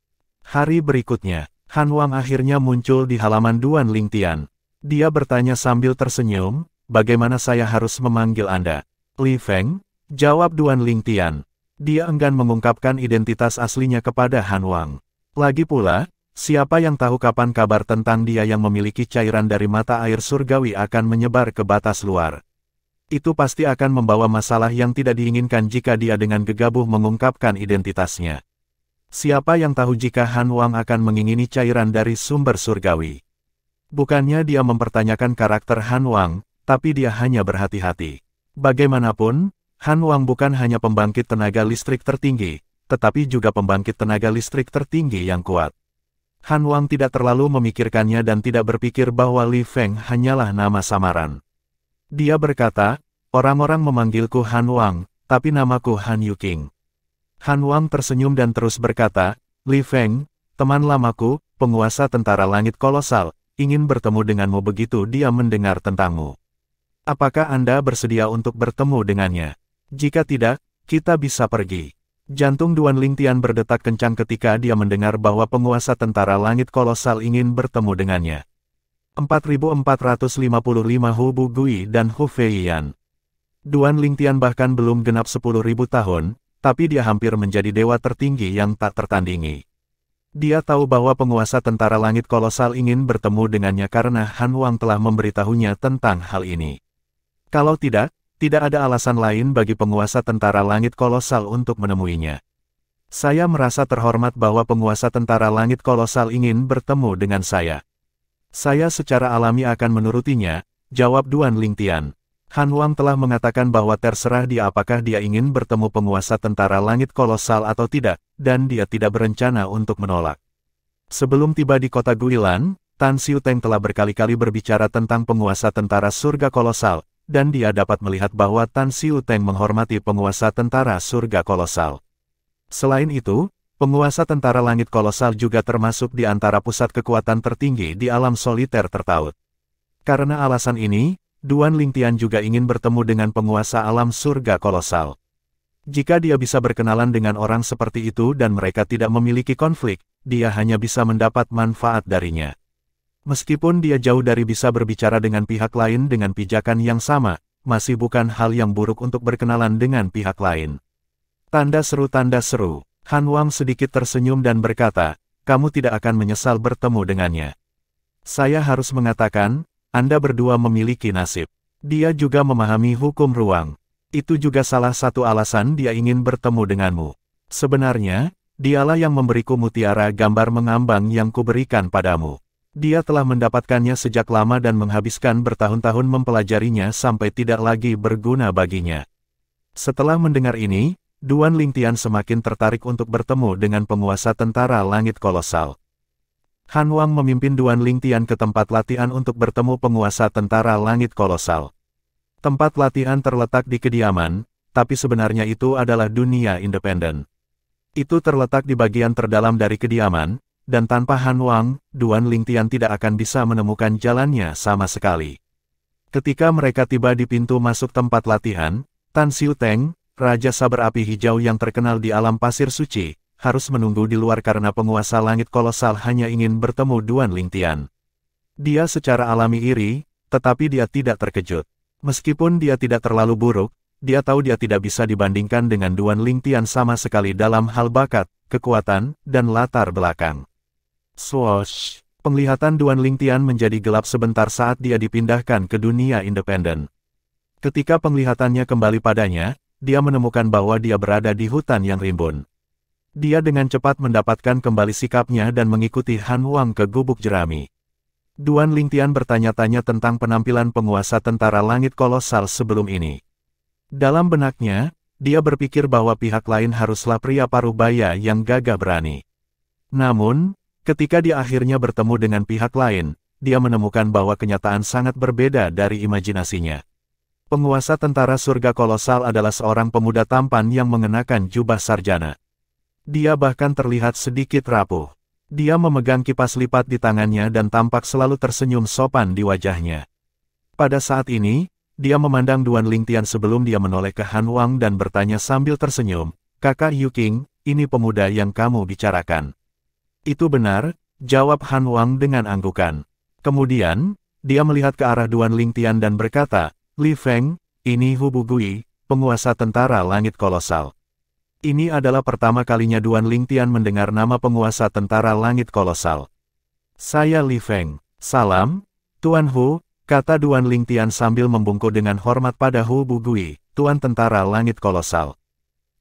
Hari berikutnya, Han Wang akhirnya muncul di halaman Duan Lingtian. Dia bertanya sambil tersenyum, "Bagaimana saya harus memanggil Anda?" "Li Feng," jawab Duan Lingtian. Dia enggan mengungkapkan identitas aslinya kepada Han Wang. Lagi pula, siapa yang tahu kapan kabar tentang dia yang memiliki cairan dari mata air surgawi akan menyebar ke batas luar. Itu pasti akan membawa masalah yang tidak diinginkan jika dia dengan gegabah mengungkapkan identitasnya. Siapa yang tahu jika Han Wang akan mengingini cairan dari sumber surgawi? Bukannya dia mempertanyakan karakter Han Wang, tapi dia hanya berhati-hati. Bagaimanapun, Han Wang bukan hanya pembangkit tenaga listrik tertinggi, tetapi juga pembangkit tenaga listrik tertinggi yang kuat. Han Wang tidak terlalu memikirkannya dan tidak berpikir bahwa Li Feng hanyalah nama samaran. Dia berkata, "Orang-orang memanggilku Han Wang, tapi namaku Han Yuking." Han Wang tersenyum dan terus berkata, "Li Feng, teman lamaku, penguasa tentara langit kolosal, ingin bertemu denganmu begitu dia mendengar tentangmu. Apakah Anda bersedia untuk bertemu dengannya? Jika tidak, kita bisa pergi." Jantung Duan Lingtian berdetak kencang ketika dia mendengar bahwa penguasa tentara langit kolosal ingin bertemu dengannya. 4455 Hu Bu Gui dan Hu Feiyan. Duan Lingtian bahkan belum genap 10.000 tahun, tapi dia hampir menjadi dewa tertinggi yang tak tertandingi. Dia tahu bahwa penguasa tentara langit kolosal ingin bertemu dengannya karena Han Wang telah memberitahunya tentang hal ini. Kalau tidak ada alasan lain bagi penguasa tentara langit kolosal untuk menemuinya. Saya merasa terhormat bahwa penguasa tentara langit kolosal ingin bertemu dengan saya. Saya secara alami akan menurutinya, jawab Duan Lingtian. Han Wang telah mengatakan bahwa terserah dia apakah dia ingin bertemu penguasa tentara langit kolosal atau tidak, dan dia tidak berencana untuk menolak. Sebelum tiba di kota Guilan, Tan Xiuteng telah berkali-kali berbicara tentang penguasa tentara surga kolosal, dan dia dapat melihat bahwa Tan Xiuteng menghormati penguasa tentara surga kolosal. Selain itu, penguasa tentara langit kolosal juga termasuk di antara pusat kekuatan tertinggi di alam soliter tertaut. Karena alasan ini, Duan Lingtian juga ingin bertemu dengan penguasa alam surga kolosal. Jika dia bisa berkenalan dengan orang seperti itu dan mereka tidak memiliki konflik, dia hanya bisa mendapat manfaat darinya. Meskipun dia jauh dari bisa berbicara dengan pihak lain dengan pijakan yang sama, masih bukan hal yang buruk untuk berkenalan dengan pihak lain. Tanda seru. Han Wang sedikit tersenyum dan berkata, "Kamu tidak akan menyesal bertemu dengannya. Saya harus mengatakan, Anda berdua memiliki nasib." Dia juga memahami hukum ruang. Itu juga salah satu alasan dia ingin bertemu denganmu. Sebenarnya, dialah yang memberiku mutiara gambar mengambang yang kuberikan padamu. Dia telah mendapatkannya sejak lama dan menghabiskan bertahun-tahun mempelajarinya sampai tidak lagi berguna baginya. Setelah mendengar ini, Duan Lingtian semakin tertarik untuk bertemu dengan penguasa tentara langit kolosal. Han Wang memimpin Duan Lingtian ke tempat latihan untuk bertemu penguasa tentara langit kolosal. Tempat latihan terletak di kediaman, tapi sebenarnya itu adalah dunia independen. Itu terletak di bagian terdalam dari kediaman, dan tanpa Han Wang, Duan Lingtian tidak akan bisa menemukan jalannya sama sekali. Ketika mereka tiba di pintu masuk tempat latihan, Tan Xiuteng, Raja Saber Api Hijau yang terkenal di alam pasir suci, harus menunggu di luar karena penguasa langit kolosal hanya ingin bertemu Duan Lingtian. Dia secara alami iri, tetapi dia tidak terkejut. Meskipun dia tidak terlalu buruk, dia tahu dia tidak bisa dibandingkan dengan Duan Lingtian sama sekali dalam hal bakat, kekuatan, dan latar belakang. Swoosh! Penglihatan Duan Lingtian menjadi gelap sebentar saat dia dipindahkan ke dunia independen. Ketika penglihatannya kembali padanya, dia menemukan bahwa dia berada di hutan yang rimbun. Dia dengan cepat mendapatkan kembali sikapnya dan mengikuti Han Wang ke gubuk jerami. Duan Lingtian bertanya-tanya tentang penampilan penguasa tentara langit kolosal sebelum ini. Dalam benaknya, dia berpikir bahwa pihak lain haruslah pria parubaya yang gagah berani. Namun, ketika dia akhirnya bertemu dengan pihak lain, dia menemukan bahwa kenyataan sangat berbeda dari imajinasinya. Penguasa tentara surga kolosal adalah seorang pemuda tampan yang mengenakan jubah sarjana. Dia bahkan terlihat sedikit rapuh. Dia memegang kipas lipat di tangannya dan tampak selalu tersenyum sopan di wajahnya. Pada saat ini, dia memandang Duan Lingtian sebelum dia menoleh ke Han Wang dan bertanya sambil tersenyum, "Kakak Yu Qing, ini pemuda yang kamu bicarakan." "Itu benar," jawab Han Wang dengan anggukan. Kemudian, dia melihat ke arah Duan Lingtian dan berkata, "Li Feng, ini Hu Bugui, penguasa tentara langit kolosal." Ini adalah pertama kalinya Duan Lingtian mendengar nama penguasa tentara langit kolosal. "Saya Li Feng." "Salam, Tuan Hu," kata Duan Lingtian sambil membungkuk dengan hormat pada Hu Bugui, Tuan tentara langit kolosal.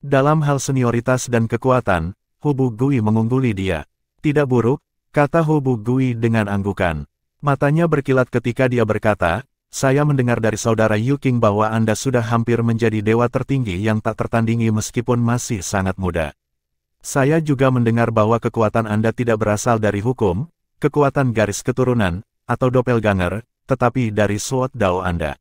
Dalam hal senioritas dan kekuatan, Hu Bugui mengungguli dia. "Tidak buruk," kata Hu Bugui dengan anggukan. Matanya berkilat ketika dia berkata, "Saya mendengar dari saudara Yu Qing bahwa Anda sudah hampir menjadi dewa tertinggi yang tak tertandingi meskipun masih sangat muda. Saya juga mendengar bahwa kekuatan Anda tidak berasal dari hukum, kekuatan garis keturunan, atau doppelganger, tetapi dari Sword Dao Anda.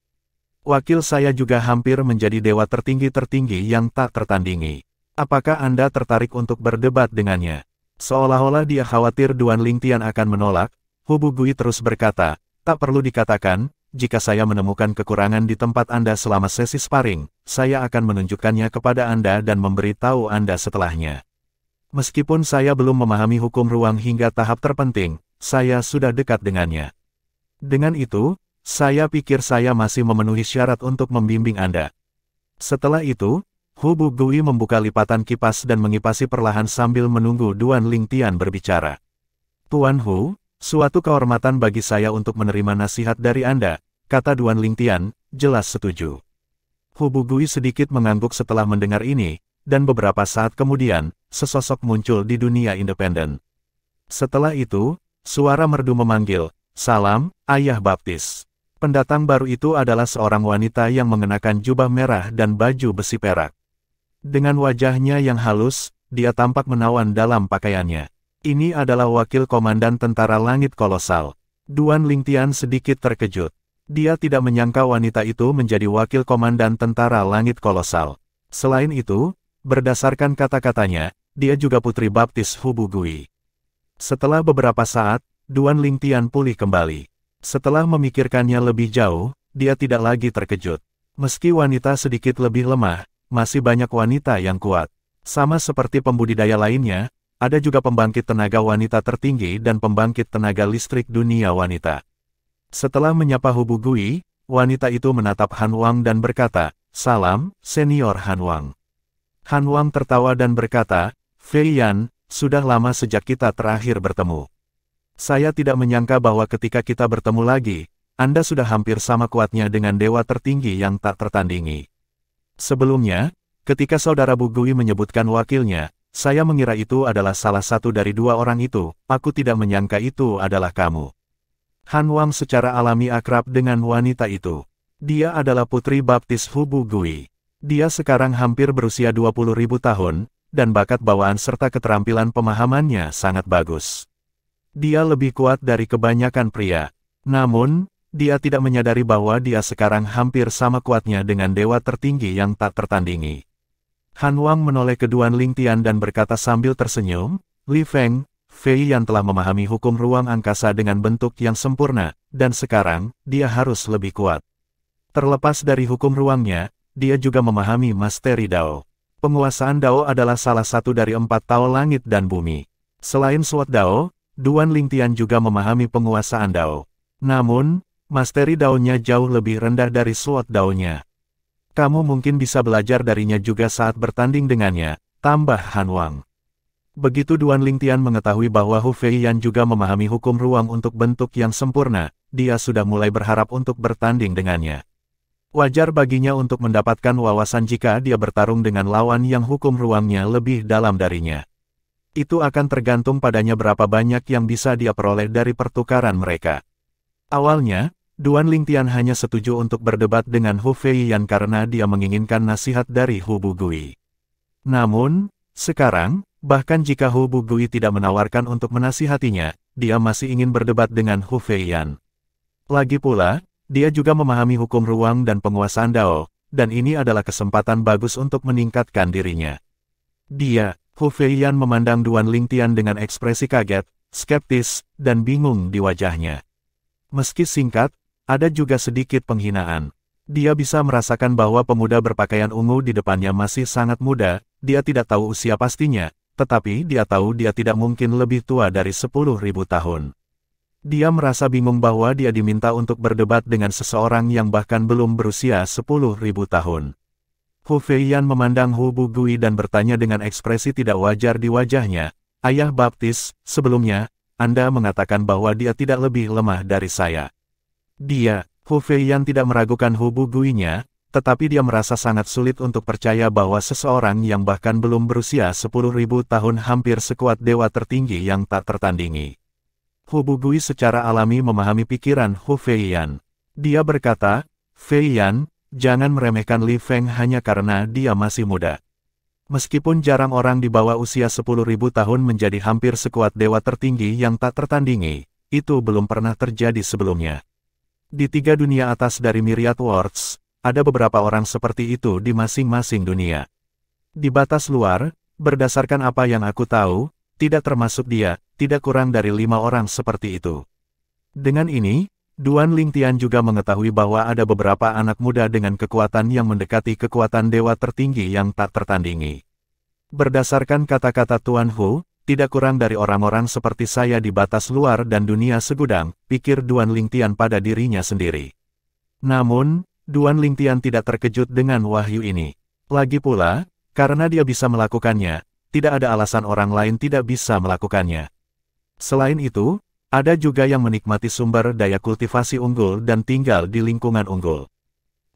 Wakil saya juga hampir menjadi dewa tertinggi yang tak tertandingi. Apakah Anda tertarik untuk berdebat dengannya?" Seolah-olah dia khawatir Duan Lingtian akan menolak, Hu Bugui terus berkata, "Tak perlu dikatakan, jika saya menemukan kekurangan di tempat Anda selama sesi sparring, saya akan menunjukkannya kepada Anda dan memberitahu Anda setelahnya. Meskipun saya belum memahami hukum ruang hingga tahap terpenting, saya sudah dekat dengannya. Dengan itu, saya pikir saya masih memenuhi syarat untuk membimbing Anda." Setelah itu, Hu Bugui membuka lipatan kipas dan mengipasi perlahan sambil menunggu Duan Lingtian berbicara. "Tuan Hu, suatu kehormatan bagi saya untuk menerima nasihat dari Anda," kata Duan Lingtian, jelas setuju. Hu Bugui sedikit mengangguk setelah mendengar ini, dan beberapa saat kemudian, sesosok muncul di dunia independen. Setelah itu, suara merdu memanggil, "Salam, Ayah Baptis." Pendatang baru itu adalah seorang wanita yang mengenakan jubah merah dan baju besi perak. Dengan wajahnya yang halus, dia tampak menawan dalam pakaiannya. Ini adalah wakil komandan tentara langit kolosal. Duan Lingtian sedikit terkejut. Dia tidak menyangka wanita itu menjadi wakil komandan tentara langit kolosal. Selain itu, berdasarkan kata-katanya, dia juga putri baptis Hu Bugui. Setelah beberapa saat, Duan Lingtian pulih kembali. Setelah memikirkannya lebih jauh, dia tidak lagi terkejut. Meski wanita sedikit lebih lemah, masih banyak wanita yang kuat. Sama seperti pembudidaya lainnya, ada juga pembangkit tenaga wanita tertinggi dan pembangkit tenaga listrik dunia wanita. Setelah menyapa Hu Bugui, wanita itu menatap Han Wang dan berkata, "Salam, Senior Han Wang." Han Wang tertawa dan berkata, "Fei Yan, sudah lama sejak kita terakhir bertemu. Saya tidak menyangka bahwa ketika kita bertemu lagi, Anda sudah hampir sama kuatnya dengan dewa tertinggi yang tak tertandingi. Sebelumnya, ketika saudara Bugui menyebutkan wakilnya, saya mengira itu adalah salah satu dari dua orang itu, aku tidak menyangka itu adalah kamu." Han Wang secara alami akrab dengan wanita itu. Dia adalah putri baptis Hu Bugui. Dia sekarang hampir berusia 20.000 tahun, dan bakat bawaan serta keterampilan pemahamannya sangat bagus. Dia lebih kuat dari kebanyakan pria. Namun, dia tidak menyadari bahwa dia sekarang hampir sama kuatnya dengan dewa tertinggi yang tak tertandingi. Han Wang menoleh ke Duan Lingtian dan berkata sambil tersenyum, "Li Feng, Fei Yan telah memahami hukum ruang angkasa dengan bentuk yang sempurna, dan sekarang, dia harus lebih kuat. Terlepas dari hukum ruangnya, dia juga memahami masteri Dao. Penguasaan Dao adalah salah satu dari 4 Tao langit dan bumi. Selain Sword Dao, Duan Lingtian juga memahami penguasaan Dao. Namun, masteri Dao-nya jauh lebih rendah dari Sword Dao-nya. Kamu mungkin bisa belajar darinya juga saat bertanding dengannya," tambah Han Wang. Begitu Duan Lingtian mengetahui bahwa Hu Fei Yan juga memahami hukum ruang untuk bentuk yang sempurna, dia sudah mulai berharap untuk bertanding dengannya. Wajar baginya untuk mendapatkan wawasan jika dia bertarung dengan lawan yang hukum ruangnya lebih dalam darinya. Itu akan tergantung padanya berapa banyak yang bisa dia peroleh dari pertukaran mereka. Awalnya, Duan Lingtian hanya setuju untuk berdebat dengan Hu Feiyan karena dia menginginkan nasihat dari Hu Bugui. Namun, sekarang, bahkan jika Hu Bugui tidak menawarkan untuk menasihatinya, dia masih ingin berdebat dengan Hu Feiyan. Lagi pula, dia juga memahami hukum ruang dan penguasaan Dao, dan ini adalah kesempatan bagus untuk meningkatkan dirinya. Dia, Hu Feiyan memandang Duan Lingtian dengan ekspresi kaget, skeptis, dan bingung di wajahnya. Meski singkat, ada juga sedikit penghinaan. Dia bisa merasakan bahwa pemuda berpakaian ungu di depannya masih sangat muda, dia tidak tahu usia pastinya, tetapi dia tahu dia tidak mungkin lebih tua dari 10.000 tahun. Dia merasa bingung bahwa dia diminta untuk berdebat dengan seseorang yang bahkan belum berusia 10.000 tahun. Hu Feiyan memandang Hu Bugui dan bertanya dengan ekspresi tidak wajar di wajahnya, "Ayah Baptis, sebelumnya, Anda mengatakan bahwa dia tidak lebih lemah dari saya." Dia, Hu Feiyan tidak meragukan Hu Buguinya, tetapi dia merasa sangat sulit untuk percaya bahwa seseorang yang bahkan belum berusia 10.000 tahun hampir sekuat dewa tertinggi yang tak tertandingi. Hu Bugui secara alami memahami pikiran Hu Feiyan. Dia berkata, "Feiyan, jangan meremehkan Li Feng hanya karena dia masih muda. Meskipun jarang orang di bawah usia 10.000 tahun menjadi hampir sekuat dewa tertinggi yang tak tertandingi, itu belum pernah terjadi sebelumnya. Di 3 dunia atas dari Myriad Worlds, ada beberapa orang seperti itu di masing-masing dunia. Di batas luar, berdasarkan apa yang aku tahu, tidak termasuk dia, tidak kurang dari 5 orang seperti itu." Dengan ini, Duan Lingtian juga mengetahui bahwa ada beberapa anak muda dengan kekuatan yang mendekati kekuatan dewa tertinggi yang tak tertandingi. Berdasarkan kata-kata Tuan Hu, tidak kurang dari orang-orang seperti saya di batas luar dan dunia segudang, pikir Duan Lingtian pada dirinya sendiri. Namun, Duan Lingtian tidak terkejut dengan wahyu ini. Lagi pula, karena dia bisa melakukannya, tidak ada alasan orang lain tidak bisa melakukannya. Selain itu, ada juga yang menikmati sumber daya kultivasi unggul dan tinggal di lingkungan unggul.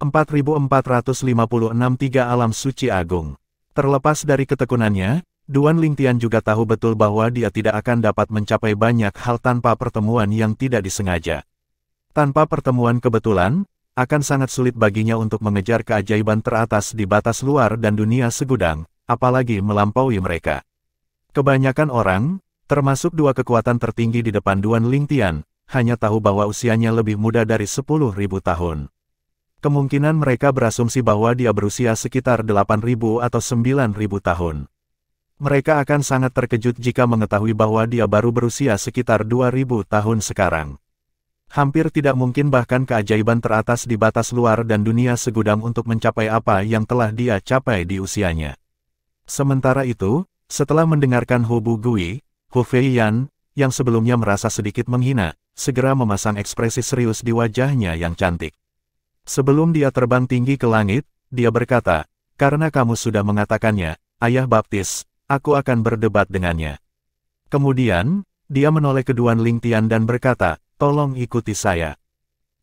4456 Tiga Alam Suci Agung. Terlepas dari ketekunannya, Duan Lingtian juga tahu betul bahwa dia tidak akan dapat mencapai banyak hal tanpa pertemuan yang tidak disengaja. Tanpa pertemuan kebetulan, akan sangat sulit baginya untuk mengejar keajaiban teratas di batas luar dan dunia segudang, apalagi melampaui mereka. Kebanyakan orang, termasuk 2 kekuatan tertinggi di depan Duan Lingtian, hanya tahu bahwa usianya lebih muda dari 10.000 tahun. Kemungkinan mereka berasumsi bahwa dia berusia sekitar 8.000 atau 9.000 tahun. Mereka akan sangat terkejut jika mengetahui bahwa dia baru berusia sekitar 2.000 tahun sekarang. Hampir tidak mungkin bahkan keajaiban teratas di batas luar dan dunia segudang untuk mencapai apa yang telah dia capai di usianya. Sementara itu, setelah mendengarkan Hu Bugui, Hu Feiyan, yang sebelumnya merasa sedikit menghina, segera memasang ekspresi serius di wajahnya yang cantik. Sebelum dia terbang tinggi ke langit, dia berkata, "Karena kamu sudah mengatakannya, Ayah Baptis, aku akan berdebat dengannya." Kemudian, dia menoleh ke Duan Lingtian dan berkata, "Tolong ikuti saya."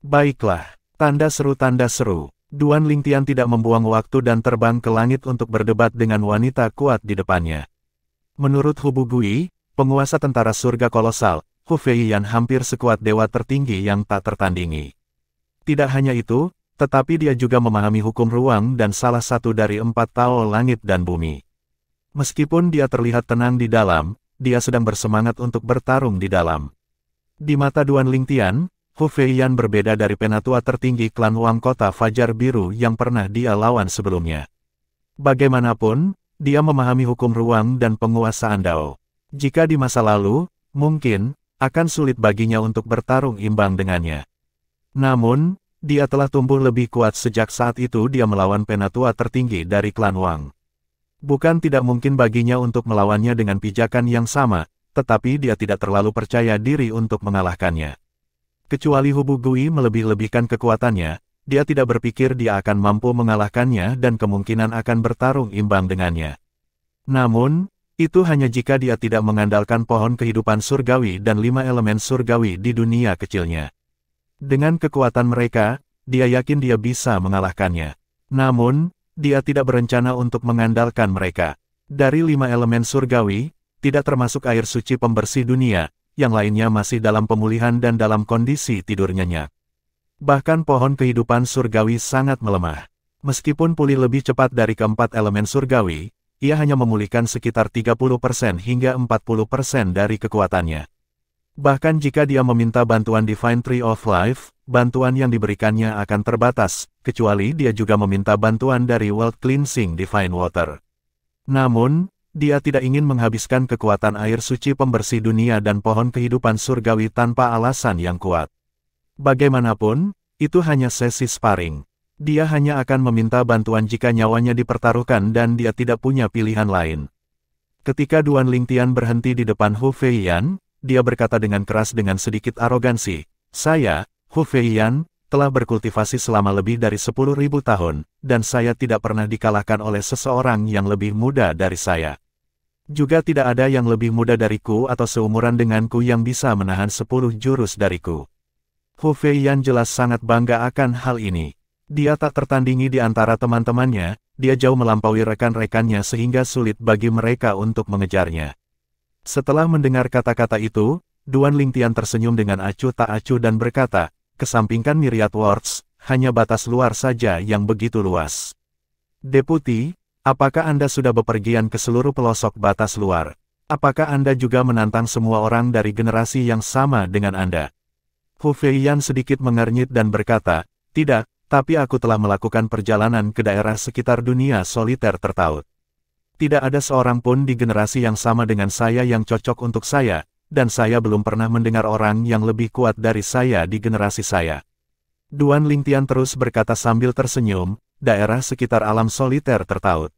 "Baiklah." Tanda seru. Duan Lingtian tidak membuang waktu dan terbang ke langit untuk berdebat dengan wanita kuat di depannya. Menurut Hu Bugui, penguasa tentara surga kolosal, Hu Feiyan hampir sekuat dewa tertinggi yang tak tertandingi. Tidak hanya itu, tetapi dia juga memahami hukum ruang dan salah satu dari 4 Tao langit dan bumi. Meskipun dia terlihat tenang di dalam, dia sedang bersemangat untuk bertarung di dalam. Di mata Duan Lingtian, Hu Feiyan berbeda dari penatua tertinggi klan Wang Kota Fajar Biru yang pernah dia lawan sebelumnya. Bagaimanapun, dia memahami hukum ruang dan penguasaan Dao. Jika di masa lalu, mungkin, akan sulit baginya untuk bertarung imbang dengannya. Namun, dia telah tumbuh lebih kuat sejak saat itu dia melawan penatua tertinggi dari klan Wang. Bukan tidak mungkin baginya untuk melawannya dengan pijakan yang sama, tetapi dia tidak terlalu percaya diri untuk mengalahkannya. Kecuali Hu Bugui melebih-lebihkan kekuatannya, dia tidak berpikir dia akan mampu mengalahkannya dan kemungkinan akan bertarung imbang dengannya. Namun, itu hanya jika dia tidak mengandalkan pohon kehidupan surgawi dan 5 elemen surgawi di dunia kecilnya. Dengan kekuatan mereka, dia yakin dia bisa mengalahkannya. Namun, dia tidak berencana untuk mengandalkan mereka. Dari 5 elemen surgawi, tidak termasuk air suci pembersih dunia, yang lainnya masih dalam pemulihan dan dalam kondisi tidur nyenyak. Bahkan pohon kehidupan surgawi sangat melemah. Meskipun pulih lebih cepat dari keempat elemen surgawi, ia hanya memulihkan sekitar 30% hingga 40% dari kekuatannya. Bahkan jika dia meminta bantuan Divine Tree of Life, bantuan yang diberikannya akan terbatas, kecuali dia juga meminta bantuan dari World Cleansing Divine Water. Namun, dia tidak ingin menghabiskan kekuatan air suci pembersih dunia dan pohon kehidupan surgawi tanpa alasan yang kuat. Bagaimanapun, itu hanya sesi sparring. Dia hanya akan meminta bantuan jika nyawanya dipertaruhkan dan dia tidak punya pilihan lain. Ketika Duan Lingtian berhenti di depan Hu Feiyan, dia berkata dengan keras dengan sedikit arogansi, "Saya, Hu Feiyan, telah berkultivasi selama lebih dari 10.000 tahun, dan saya tidak pernah dikalahkan oleh seseorang yang lebih muda dari saya. Juga tidak ada yang lebih muda dariku atau seumuran denganku yang bisa menahan 10 jurus dariku." Hu Feiyan jelas sangat bangga akan hal ini. Dia tak tertandingi di antara teman-temannya, dia jauh melampaui rekan-rekannya sehingga sulit bagi mereka untuk mengejarnya. Setelah mendengar kata-kata itu, Duan Lingtian tersenyum dengan acuh tak acuh dan berkata, "Kesampingkan Myriad Words, hanya batas luar saja yang begitu luas. Deputi, apakah Anda sudah bepergian ke seluruh pelosok batas luar? Apakah Anda juga menantang semua orang dari generasi yang sama dengan Anda?" Hu Feiyan sedikit mengernyit dan berkata, "Tidak, tapi aku telah melakukan perjalanan ke daerah sekitar dunia soliter tertaut. Tidak ada seorang pun di generasi yang sama dengan saya yang cocok untuk saya, dan saya belum pernah mendengar orang yang lebih kuat dari saya di generasi saya." Duan Lingtian terus berkata sambil tersenyum, "Daerah sekitar alam soliter tertaut.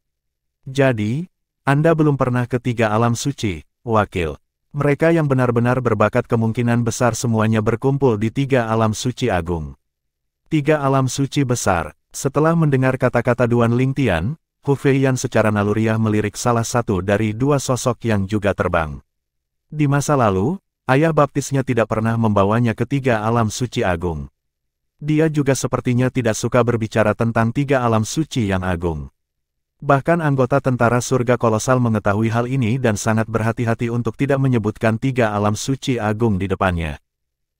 Jadi, Anda belum pernah ke 3 alam suci, wakil. Mereka yang benar-benar berbakat kemungkinan besar semuanya berkumpul di 3 alam suci agung." 3 alam suci besar. Setelah mendengar kata-kata Duan Lingtian, Hu Feiyan secara naluriah melirik salah satu dari 2 sosok yang juga terbang. Di masa lalu, ayah baptisnya tidak pernah membawanya ke 3 alam suci agung. Dia juga sepertinya tidak suka berbicara tentang 3 alam suci yang agung. Bahkan anggota tentara surga kolosal mengetahui hal ini dan sangat berhati-hati untuk tidak menyebutkan 3 alam suci agung di depannya.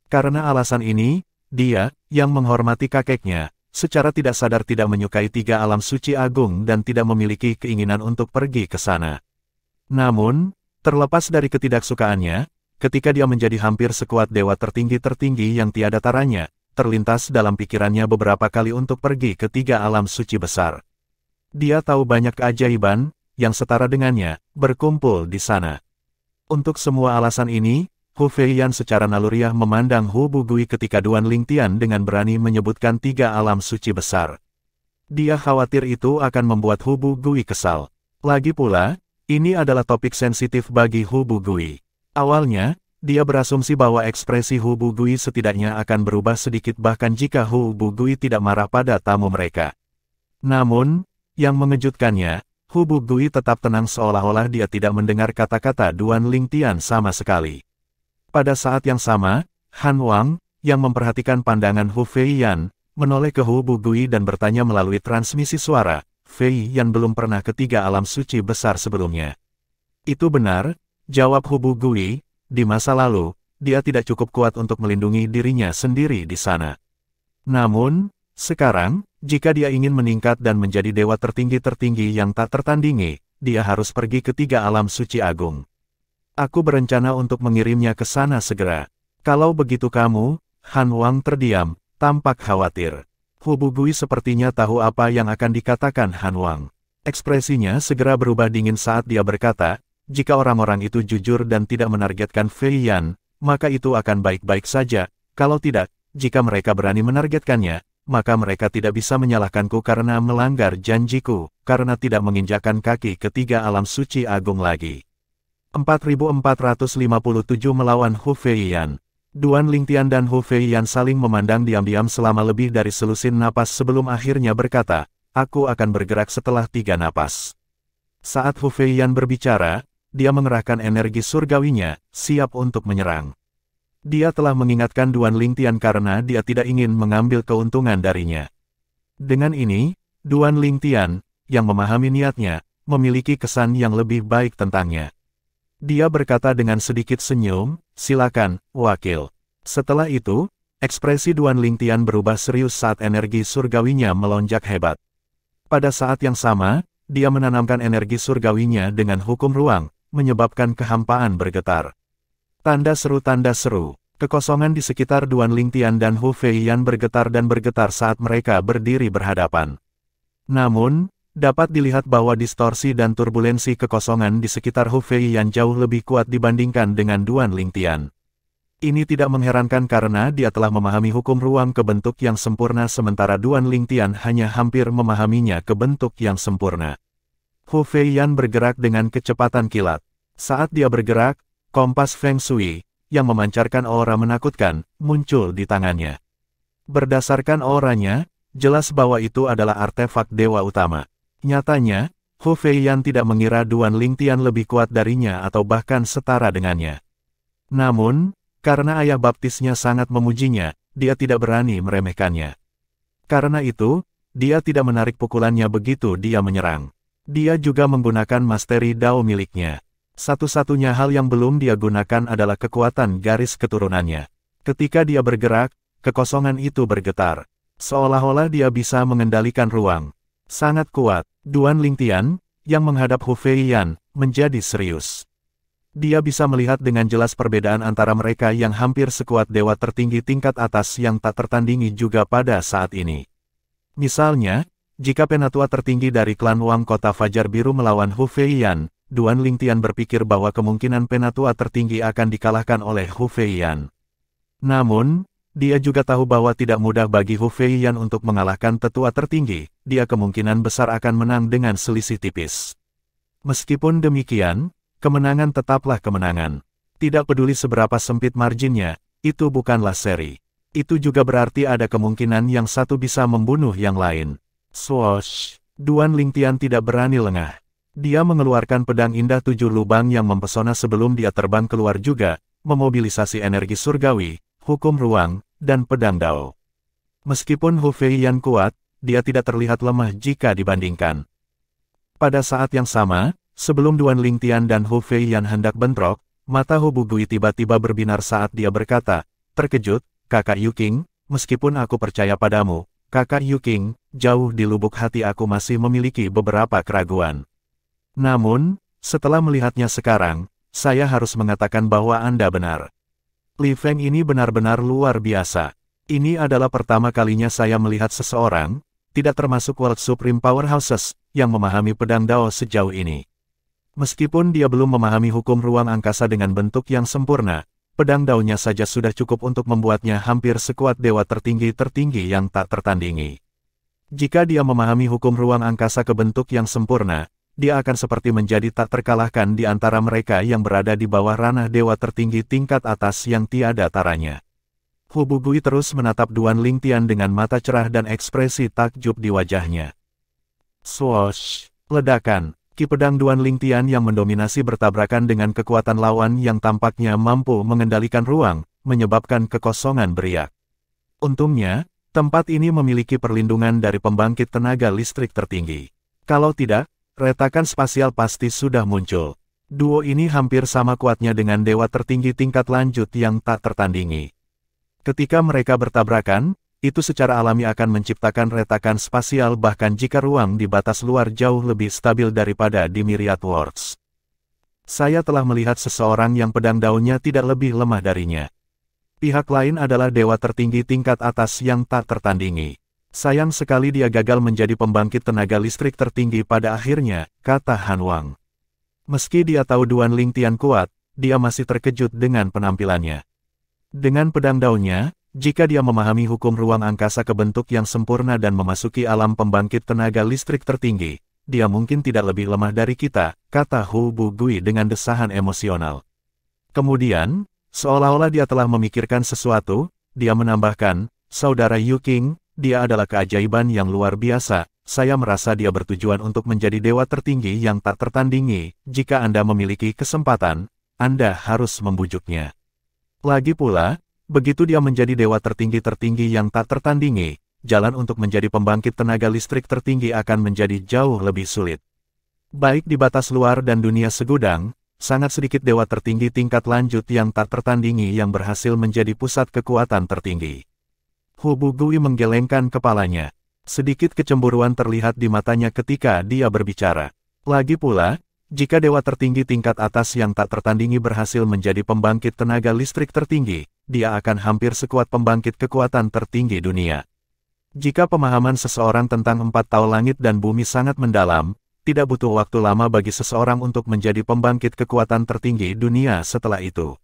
Karena alasan ini, dia, yang menghormati kakeknya, secara tidak sadar tidak menyukai 3 alam suci agung dan tidak memiliki keinginan untuk pergi ke sana. Namun, terlepas dari ketidaksukaannya, ketika dia menjadi hampir sekuat dewa tertinggi-tertinggi yang tiada taranya, terlintas dalam pikirannya beberapa kali untuk pergi ke 3 alam suci besar. Dia tahu banyak keajaiban, yang setara dengannya, berkumpul di sana. Untuk semua alasan ini, Hu Feiyan secara naluriah memandang Hu Bugui ketika Duan Lingtian dengan berani menyebutkan 3 alam suci besar. Dia khawatir itu akan membuat Hu Bugui kesal. Lagi pula, ini adalah topik sensitif bagi Hu Bugui. Awalnya, dia berasumsi bahwa ekspresi Hu Bugui setidaknya akan berubah sedikit bahkan jika Hu Bugui tidak marah pada tamu mereka. Namun, yang mengejutkannya, Hu Bugui tetap tenang seolah-olah dia tidak mendengar kata-kata Duan Lingtian sama sekali. Pada saat yang sama, Han Wang, yang memperhatikan pandangan Hu Feiyan, menoleh ke Hu Bugui dan bertanya melalui transmisi suara, "Feiyan belum pernah ke 3 alam suci besar sebelumnya." "Itu benar," jawab Hu Bugui, "di masa lalu, dia tidak cukup kuat untuk melindungi dirinya sendiri di sana. Namun, sekarang, jika dia ingin meningkat dan menjadi dewa tertinggi-tertinggi yang tak tertandingi, dia harus pergi ke 3 alam suci agung. Aku berencana untuk mengirimnya ke sana segera." "Kalau begitu kamu," Han Wang terdiam, tampak khawatir. Hu Bugui sepertinya tahu apa yang akan dikatakan Han Wang. Ekspresinya segera berubah dingin saat dia berkata, "Jika orang-orang itu jujur dan tidak menargetkan Feiyan, maka itu akan baik-baik saja. Kalau tidak, jika mereka berani menargetkannya, maka mereka tidak bisa menyalahkanku karena melanggar janjiku, karena tidak menginjakkan kaki ke 3 alam suci agung lagi." 4457 melawan Hu Feiyan. Duan Lingtian dan Hu Feiyan saling memandang diam-diam selama lebih dari selusin napas sebelum akhirnya berkata, "Aku akan bergerak setelah 3 napas." Saat Hu Feiyan berbicara, dia mengerahkan energi surgawinya, siap untuk menyerang. Dia telah mengingatkan Duan Lingtian karena dia tidak ingin mengambil keuntungan darinya. Dengan ini, Duan Lingtian, yang memahami niatnya, memiliki kesan yang lebih baik tentangnya. Dia berkata dengan sedikit senyum, silakan, wakil. Setelah itu, ekspresi Duan Lingtian berubah serius saat energi surgawinya melonjak hebat. Pada saat yang sama, dia menanamkan energi surgawinya dengan hukum ruang, menyebabkan kehampaan bergetar. Tanda seru. Kekosongan di sekitar Duan Lingtian dan Hu Feiyan bergetar dan bergetar saat mereka berdiri berhadapan. Namun, dapat dilihat bahwa distorsi dan turbulensi kekosongan di sekitar Hu Feiyan jauh lebih kuat dibandingkan dengan Duan Lingtian. Ini tidak mengherankan karena dia telah memahami hukum ruang ke bentuk yang sempurna sementara Duan Lingtian hanya hampir memahaminya ke bentuk yang sempurna. Hu Feiyan bergerak dengan kecepatan kilat. Saat dia bergerak, kompas Feng Shui, yang memancarkan aura menakutkan, muncul di tangannya. Berdasarkan auranya, jelas bahwa itu adalah artefak dewa utama. Nyatanya, Hu Feiyan tidak mengira Duan Lingtian lebih kuat darinya atau bahkan setara dengannya. Namun, karena ayah baptisnya sangat memujinya, dia tidak berani meremehkannya. Karena itu, dia tidak menarik pukulannya begitu dia menyerang. Dia juga menggunakan masteri Dao miliknya. Satu-satunya hal yang belum dia gunakan adalah kekuatan garis keturunannya. Ketika dia bergerak, kekosongan itu bergetar. Seolah-olah dia bisa mengendalikan ruang. Sangat kuat. Duan Lingtian, yang menghadap Hu Feiyan, menjadi serius. Dia bisa melihat dengan jelas perbedaan antara mereka yang hampir sekuat dewa tertinggi tingkat atas yang tak tertandingi juga pada saat ini. Misalnya, jika penatua tertinggi dari klan Wang Kota Fajar Biru melawan Hu Feiyan, Duan Lingtian berpikir bahwa kemungkinan penatua tertinggi akan dikalahkan oleh Hu Feiyan. Namun, dia juga tahu bahwa tidak mudah bagi Hu Feiyan untuk mengalahkan tetua tertinggi, dia kemungkinan besar akan menang dengan selisih tipis. Meskipun demikian, kemenangan tetaplah kemenangan. Tidak peduli seberapa sempit marginnya, itu bukanlah seri. Itu juga berarti ada kemungkinan yang satu bisa membunuh yang lain. Swoosh! Duan Lingtian tidak berani lengah. Dia mengeluarkan pedang indah 7 lubang yang mempesona sebelum dia terbang keluar juga, memobilisasi energi surgawi, hukum ruang, dan pedang Dao. Meskipun Hu Feiyan kuat, dia tidak terlihat lemah jika dibandingkan. Pada saat yang sama, sebelum Duan Lingtian dan Hu Feiyan hendak bentrok, mata Hu Bugui tiba-tiba berbinar saat dia berkata, terkejut, Kakak Yuking, meskipun aku percaya padamu, Kakak Yuking, jauh di lubuk hati aku masih memiliki beberapa keraguan. Namun, setelah melihatnya sekarang, saya harus mengatakan bahwa Anda benar. Li Feng ini benar-benar luar biasa. Ini adalah pertama kalinya saya melihat seseorang, tidak termasuk World Supreme Powerhouses, yang memahami pedang Dao sejauh ini. Meskipun dia belum memahami hukum ruang angkasa dengan bentuk yang sempurna, pedang Dao-nya saja sudah cukup untuk membuatnya hampir sekuat dewa tertinggi yang tak tertandingi. Jika dia memahami hukum ruang angkasa ke bentuk yang sempurna, dia akan seperti menjadi tak terkalahkan di antara mereka yang berada di bawah ranah dewa tertinggi tingkat atas yang tiada taranya. Hu Bugui terus menatap Duan Lingtian dengan mata cerah dan ekspresi takjub di wajahnya. Swoosh! Ledakan! Ki pedang Duan Lingtian yang mendominasi bertabrakan dengan kekuatan lawan yang tampaknya mampu mengendalikan ruang, menyebabkan kekosongan beriak. Untungnya, tempat ini memiliki perlindungan dari pembangkit tenaga listrik tertinggi. Kalau tidak, retakan spasial pasti sudah muncul. Duo ini hampir sama kuatnya dengan dewa tertinggi tingkat lanjut yang tak tertandingi. Ketika mereka bertabrakan, itu secara alami akan menciptakan retakan spasial bahkan jika ruang di batas luar jauh lebih stabil daripada di Myriad Worlds. Saya telah melihat seseorang yang pedang daunnya tidak lebih lemah darinya. Pihak lain adalah dewa tertinggi tingkat atas yang tak tertandingi. Sayang sekali dia gagal menjadi pembangkit tenaga listrik tertinggi pada akhirnya, kata Han Wang. Meski dia tahu Duan Lingtian kuat, dia masih terkejut dengan penampilannya. Dengan pedang daunnya, jika dia memahami hukum ruang angkasa ke bentuk yang sempurna dan memasuki alam pembangkit tenaga listrik tertinggi, dia mungkin tidak lebih lemah dari kita, kata Hu Bugui dengan desahan emosional. Kemudian, seolah-olah dia telah memikirkan sesuatu, dia menambahkan, Saudara Yuking, dia adalah keajaiban yang luar biasa, saya merasa dia bertujuan untuk menjadi dewa tertinggi yang tak tertandingi, jika Anda memiliki kesempatan, Anda harus membujuknya. Lagi pula, begitu dia menjadi dewa tertinggi yang tak tertandingi, jalan untuk menjadi pembangkit tenaga listrik tertinggi akan menjadi jauh lebih sulit. Baik di batas luar dan dunia segudang, sangat sedikit dewa tertinggi tingkat lanjut yang tak tertandingi yang berhasil menjadi pusat kekuatan tertinggi. Hu Bugui menggelengkan kepalanya. Sedikit kecemburuan terlihat di matanya ketika dia berbicara. Lagi pula, jika dewa tertinggi tingkat atas yang tak tertandingi berhasil menjadi pembangkit tenaga listrik tertinggi, dia akan hampir sekuat pembangkit kekuatan tertinggi dunia. Jika pemahaman seseorang tentang 4 tahu langit dan bumi sangat mendalam, tidak butuh waktu lama bagi seseorang untuk menjadi pembangkit kekuatan tertinggi dunia setelah itu.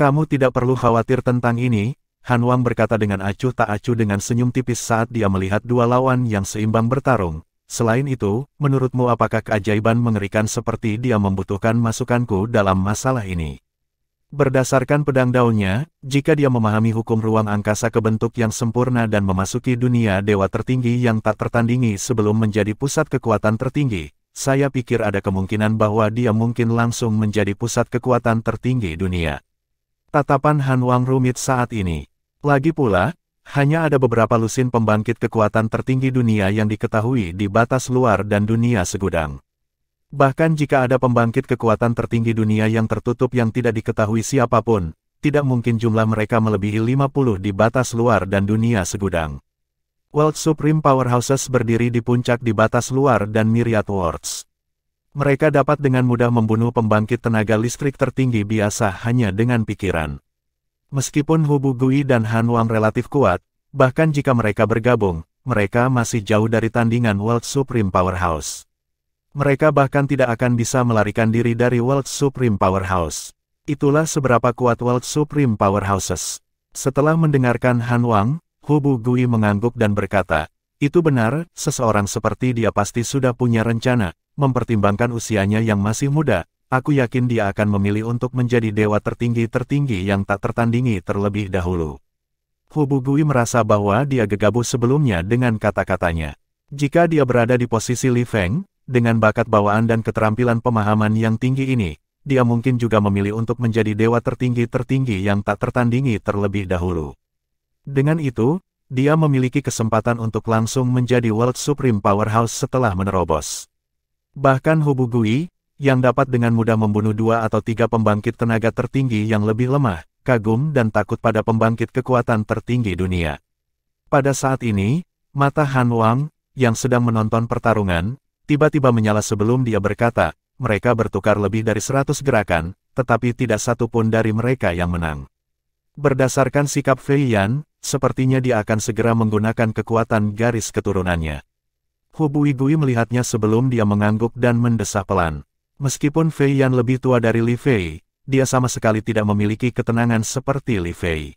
Kamu tidak perlu khawatir tentang ini, Han Wang berkata dengan acuh tak acuh dengan senyum tipis saat dia melihat dua lawan yang seimbang bertarung. Selain itu, menurutmu apakah keajaiban mengerikan seperti dia membutuhkan masukanku dalam masalah ini? Berdasarkan pedang daunnya, jika dia memahami hukum ruang angkasa ke bentuk yang sempurna dan memasuki dunia dewa tertinggi yang tak tertandingi sebelum menjadi pusat kekuatan tertinggi, saya pikir ada kemungkinan bahwa dia mungkin langsung menjadi pusat kekuatan tertinggi dunia. Tatapan Han Wang rumit saat ini. Lagi pula, hanya ada beberapa lusin pembangkit kekuatan tertinggi dunia yang diketahui di batas luar dan dunia segudang. Bahkan jika ada pembangkit kekuatan tertinggi dunia yang tertutup yang tidak diketahui siapapun, tidak mungkin jumlah mereka melebihi 50 di batas luar dan dunia segudang. World Supreme Powerhouses berdiri di puncak di batas luar dan Myriad Worlds. Mereka dapat dengan mudah membunuh pembangkit tenaga listrik tertinggi biasa hanya dengan pikiran. Meskipun Hu Bugui dan Han Wang relatif kuat, bahkan jika mereka bergabung, mereka masih jauh dari tandingan World Supreme Powerhouse. Mereka bahkan tidak akan bisa melarikan diri dari World Supreme Powerhouse. Itulah seberapa kuat World Supreme Powerhouses. Setelah mendengarkan Han Wang, Hu Bugui mengangguk dan berkata, itu benar, seseorang seperti dia pasti sudah punya rencana, mempertimbangkan usianya yang masih muda. Aku yakin dia akan memilih untuk menjadi dewa tertinggi yang tak tertandingi terlebih dahulu. Hu Bugui merasa bahwa dia gegabah sebelumnya dengan kata-katanya. Jika dia berada di posisi Li Feng, dengan bakat bawaan dan keterampilan pemahaman yang tinggi ini, dia mungkin juga memilih untuk menjadi dewa tertinggi yang tak tertandingi terlebih dahulu. Dengan itu, dia memiliki kesempatan untuk langsung menjadi World Supreme Powerhouse setelah menerobos. Bahkan Hu Bugui, yang dapat dengan mudah membunuh 2 atau 3 pembangkit tenaga tertinggi yang lebih lemah, kagum dan takut pada pembangkit kekuatan tertinggi dunia. Pada saat ini, mata Han Wang, yang sedang menonton pertarungan, tiba-tiba menyala sebelum dia berkata, mereka bertukar lebih dari 100 gerakan, tetapi tidak satu pun dari mereka yang menang. Berdasarkan sikap Fei Yan, sepertinya dia akan segera menggunakan kekuatan garis keturunannya. Hu Bugui melihatnya sebelum dia mengangguk dan mendesah pelan. Meskipun Fei Yan lebih tua dari Li Fei, dia sama sekali tidak memiliki ketenangan seperti Li Fei.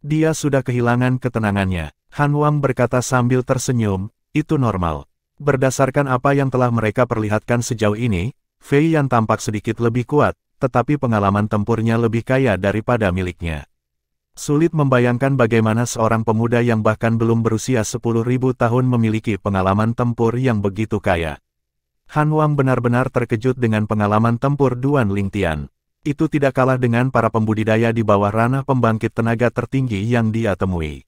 Dia sudah kehilangan ketenangannya. Han Wang berkata sambil tersenyum, itu normal. Berdasarkan apa yang telah mereka perlihatkan sejauh ini, Fei Yan tampak sedikit lebih kuat, tetapi pengalaman tempurnya lebih kaya daripada miliknya. Sulit membayangkan bagaimana seorang pemuda yang bahkan belum berusia 10.000 tahun memiliki pengalaman tempur yang begitu kaya. Han Wang benar-benar terkejut dengan pengalaman tempur Duan Lingtian. Itu tidak kalah dengan para pembudidaya di bawah ranah pembangkit tenaga tertinggi yang dia temui.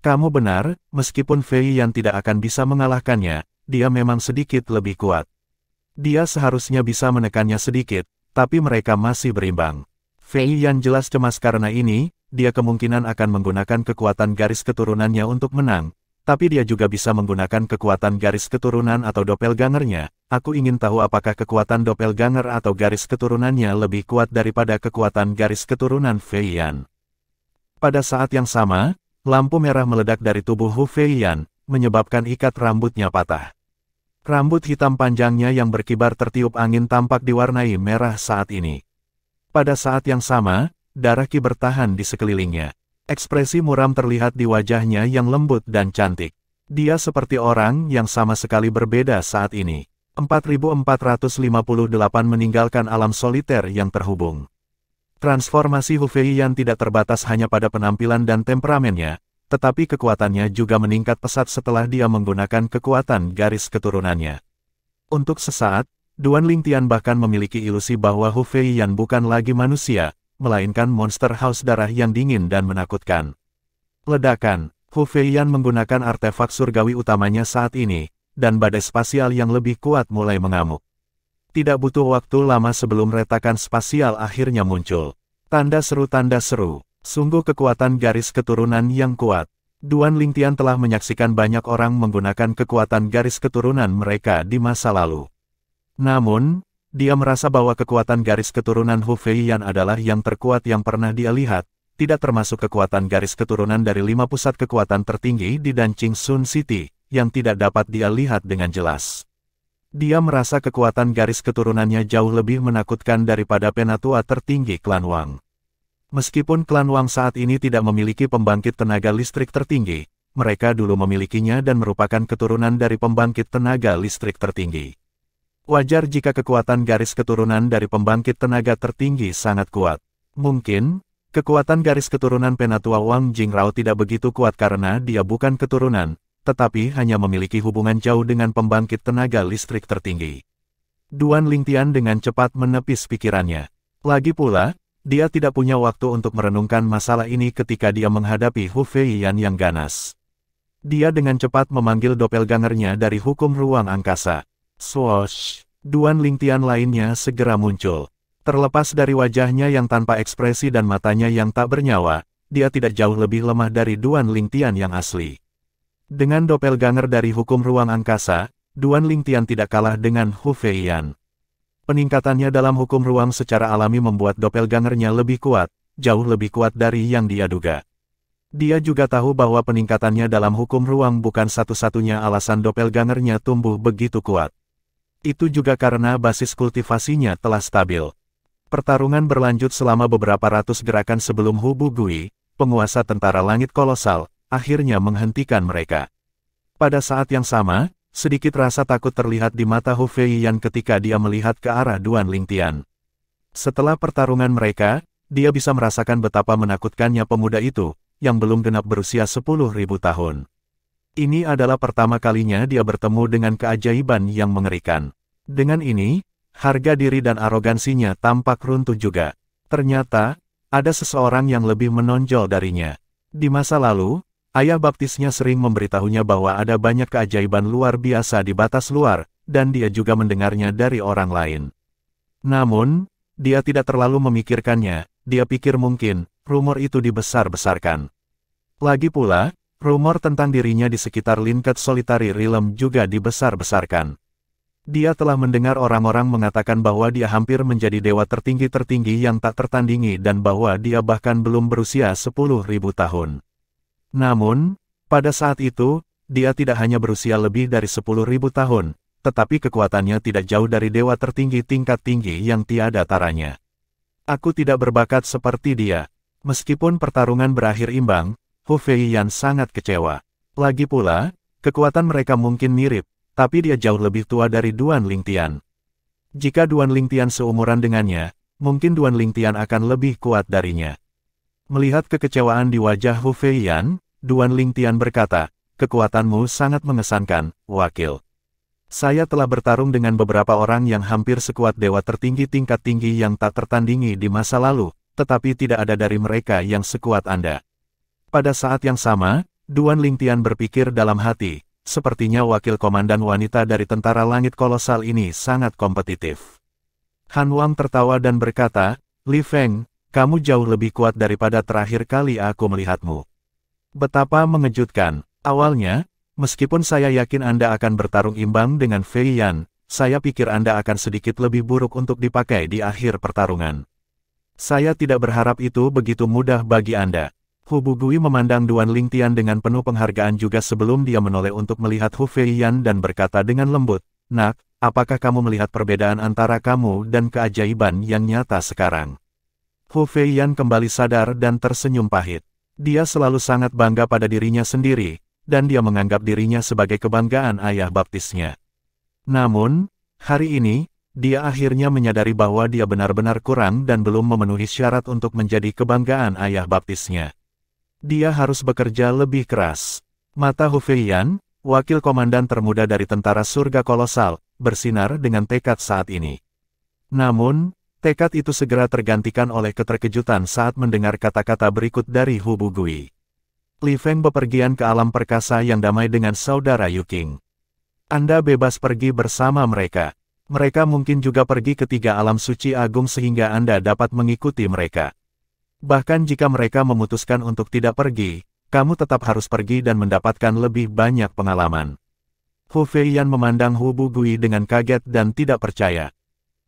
Kamu benar, meskipun Fei Yan tidak akan bisa mengalahkannya, dia memang sedikit lebih kuat. Dia seharusnya bisa menekannya sedikit, tapi mereka masih berimbang. Fei Yan jelas cemas karena ini, dia kemungkinan akan menggunakan kekuatan garis keturunannya untuk menang. Tapi dia juga bisa menggunakan kekuatan garis keturunan atau doppelgangernya. Aku ingin tahu apakah kekuatan doppelganger atau garis keturunannya lebih kuat daripada kekuatan garis keturunan Fei Yan. Pada saat yang sama, lampu merah meledak dari tubuh Hu Fei Yan, menyebabkan ikat rambutnya patah. Rambut hitam panjangnya yang berkibar tertiup angin tampak diwarnai merah saat ini. Pada saat yang sama, darah Qi bertahan di sekelilingnya. Ekspresi muram terlihat di wajahnya yang lembut dan cantik. Dia seperti orang yang sama sekali berbeda saat ini. 4458 meninggalkan alam soliter yang terhubung. Transformasi Hu Fei Yan tidak terbatas hanya pada penampilan dan temperamennya, tetapi kekuatannya juga meningkat pesat setelah dia menggunakan kekuatan garis keturunannya. Untuk sesaat, Duan Lingtian bahkan memiliki ilusi bahwa Hu Fei Yan bukan lagi manusia, melainkan monster haus darah yang dingin dan menakutkan. Ledakan, Hu Fei Yan menggunakan artefak surgawi utamanya saat ini, dan badai spasial yang lebih kuat mulai mengamuk. Tidak butuh waktu lama sebelum retakan spasial akhirnya muncul. Tanda seru, sungguh kekuatan garis keturunan yang kuat. Duan Lingtian telah menyaksikan banyak orang menggunakan kekuatan garis keturunan mereka di masa lalu. Namun, dia merasa bahwa kekuatan garis keturunan Hu Feiyan adalah yang terkuat yang pernah dia lihat, tidak termasuk kekuatan garis keturunan dari 5 pusat kekuatan tertinggi di Danqing Sun City, yang tidak dapat dia lihat dengan jelas. Dia merasa kekuatan garis keturunannya jauh lebih menakutkan daripada penatua tertinggi klan Wang. Meskipun klan Wang saat ini tidak memiliki pembangkit tenaga listrik tertinggi, mereka dulu memilikinya dan merupakan keturunan dari pembangkit tenaga listrik tertinggi. Wajar jika kekuatan garis keturunan dari pembangkit tenaga tertinggi sangat kuat. Mungkin, kekuatan garis keturunan penatua Wang Jingrao tidak begitu kuat karena dia bukan keturunan, tetapi hanya memiliki hubungan jauh dengan pembangkit tenaga listrik tertinggi. Duan Lingtian dengan cepat menepis pikirannya. Lagi pula, dia tidak punya waktu untuk merenungkan masalah ini ketika dia menghadapi Hu Feiyan yang ganas. Dia dengan cepat memanggil doppelgangernya dari hukum ruang angkasa. Swoosh! Duan Lingtian lainnya segera muncul. Terlepas dari wajahnya yang tanpa ekspresi dan matanya yang tak bernyawa, dia tidak jauh lebih lemah dari Duan Lingtian yang asli. Dengan doppelganger dari hukum ruang angkasa, Duan Lingtian tidak kalah dengan Hu Feiyan. Peningkatannya dalam hukum ruang secara alami membuat doppelgangernya lebih kuat, jauh lebih kuat dari yang dia duga. Dia juga tahu bahwa peningkatannya dalam hukum ruang bukan satu-satunya alasan doppelgangernya tumbuh begitu kuat. Itu juga karena basis kultivasinya telah stabil. Pertarungan berlanjut selama beberapa ratus gerakan sebelum Hu Bugui, penguasa tentara langit kolosal, akhirnya menghentikan mereka. Pada saat yang sama, sedikit rasa takut terlihat di mata Hu Feiyan ketika dia melihat ke arah Duan Lingtian. Setelah pertarungan mereka, dia bisa merasakan betapa menakutkannya pemuda itu, yang belum genap berusia 10.000 tahun. Ini adalah pertama kalinya dia bertemu dengan keajaiban yang mengerikan. Dengan ini, harga diri dan arogansinya tampak runtuh juga. Ternyata, ada seseorang yang lebih menonjol darinya. Di masa lalu, ayah baptisnya sering memberitahunya bahwa ada banyak keajaiban luar biasa di batas luar, dan dia juga mendengarnya dari orang lain. Namun, dia tidak terlalu memikirkannya, dia pikir mungkin, rumor itu dibesar-besarkan. Lagi pula, rumor tentang dirinya di sekitar Linkat Solitary Realm juga dibesar-besarkan. Dia telah mendengar orang-orang mengatakan bahwa dia hampir menjadi dewa tertinggi-tertinggi yang tak tertandingi dan bahwa dia bahkan belum berusia 10.000 tahun. Namun, pada saat itu, dia tidak hanya berusia lebih dari 10.000 tahun, tetapi kekuatannya tidak jauh dari dewa tertinggi tingkat tinggi yang tiada taranya. Aku tidak berbakat seperti dia. Meskipun pertarungan berakhir imbang, Hu Feiyan sangat kecewa. Lagi pula, kekuatan mereka mungkin mirip, tapi dia jauh lebih tua dari Duan Lingtian. Jika Duan Lingtian seumuran dengannya, mungkin Duan Lingtian akan lebih kuat darinya. Melihat kekecewaan di wajah Hu Feiyan, Duan Lingtian berkata, "Kekuatanmu sangat mengesankan, wakil. Saya telah bertarung dengan beberapa orang yang hampir sekuat dewa tertinggi tingkat tinggi yang tak tertandingi di masa lalu, tetapi tidak ada dari mereka yang sekuat Anda." Pada saat yang sama, Duan Lingtian berpikir dalam hati, sepertinya wakil komandan wanita dari tentara langit kolosal ini sangat kompetitif. Han Wang tertawa dan berkata, "Li Feng, kamu jauh lebih kuat daripada terakhir kali aku melihatmu." Betapa mengejutkan. Awalnya, meskipun saya yakin Anda akan bertarung imbang dengan Fei Yan, saya pikir Anda akan sedikit lebih buruk untuk dipakai di akhir pertarungan. Saya tidak berharap itu begitu mudah bagi Anda. Hu Bugui memandang Duan Lingtian dengan penuh penghargaan juga sebelum dia menoleh untuk melihat Hu Feiyan dan berkata dengan lembut, "Nak, apakah kamu melihat perbedaan antara kamu dan keajaiban yang nyata sekarang?" Hu Feiyan kembali sadar dan tersenyum pahit. Dia selalu sangat bangga pada dirinya sendiri, dan dia menganggap dirinya sebagai kebanggaan ayah baptisnya. Namun, hari ini, dia akhirnya menyadari bahwa dia benar-benar kurang dan belum memenuhi syarat untuk menjadi kebanggaan ayah baptisnya. Dia harus bekerja lebih keras. Mata Hu Feiyan, wakil komandan termuda dari tentara surga kolosal, bersinar dengan tekad saat ini. Namun, tekad itu segera tergantikan oleh keterkejutan saat mendengar kata-kata berikut dari Hu Bugui. "Li Feng bepergian ke alam perkasa yang damai dengan saudara Yu Qing. Anda bebas pergi bersama mereka. Mereka mungkin juga pergi ke 3 alam suci agung sehingga Anda dapat mengikuti mereka. Bahkan jika mereka memutuskan untuk tidak pergi, kamu tetap harus pergi dan mendapatkan lebih banyak pengalaman. Hu Feiyan memandang Hu Bugui dengan kaget dan tidak percaya.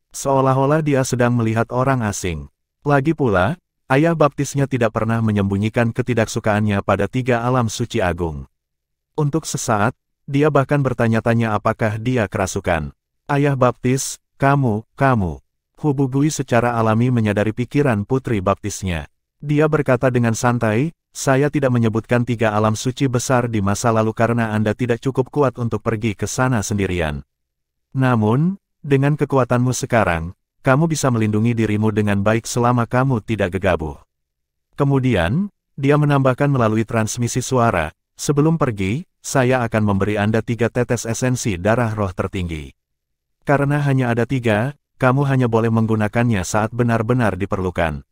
Seolah-olah dia sedang melihat orang asing. Lagi pula, ayah baptisnya tidak pernah menyembunyikan ketidaksukaannya pada 3 alam suci agung. Untuk sesaat, dia bahkan bertanya-tanya apakah dia kerasukan. Ayah baptis, kamu. Hu Bugui secara alami menyadari pikiran putri baptisnya. Dia berkata dengan santai, saya tidak menyebutkan 3 alam suci besar di masa lalu karena Anda tidak cukup kuat untuk pergi ke sana sendirian. Namun, dengan kekuatanmu sekarang, kamu bisa melindungi dirimu dengan baik selama kamu tidak gegabah. Kemudian, dia menambahkan melalui transmisi suara, sebelum pergi, saya akan memberi Anda 3 tetes esensi darah roh tertinggi. Karena hanya ada 3, kamu hanya boleh menggunakannya saat benar-benar diperlukan.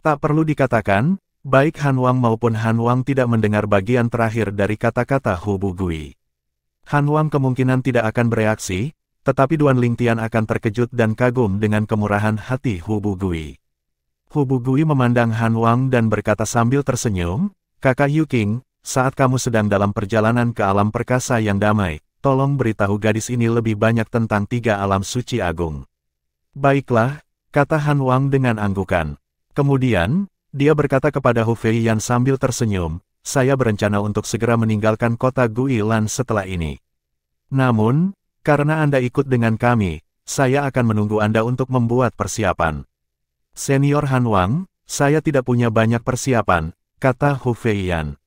Tak perlu dikatakan, baik Han Wang maupun Han Wang tidak mendengar bagian terakhir dari kata-kata Hu Bugui. Han Wang kemungkinan tidak akan bereaksi, tetapi Duan Lingtian akan terkejut dan kagum dengan kemurahan hati Hu Bugui. Hu Bugui memandang Han Wang dan berkata sambil tersenyum, Kakak Yu Qing, saat kamu sedang dalam perjalanan ke alam perkasa yang damai, tolong beritahu gadis ini lebih banyak tentang 3 alam suci agung. Baiklah, kata Han Wang dengan anggukan. Kemudian, dia berkata kepada Hu Feiyan sambil tersenyum, saya berencana untuk segera meninggalkan kota Guilan setelah ini. Namun, karena Anda ikut dengan kami, saya akan menunggu Anda untuk membuat persiapan. Senior Han Wang, saya tidak punya banyak persiapan, kata Hu Feiyan.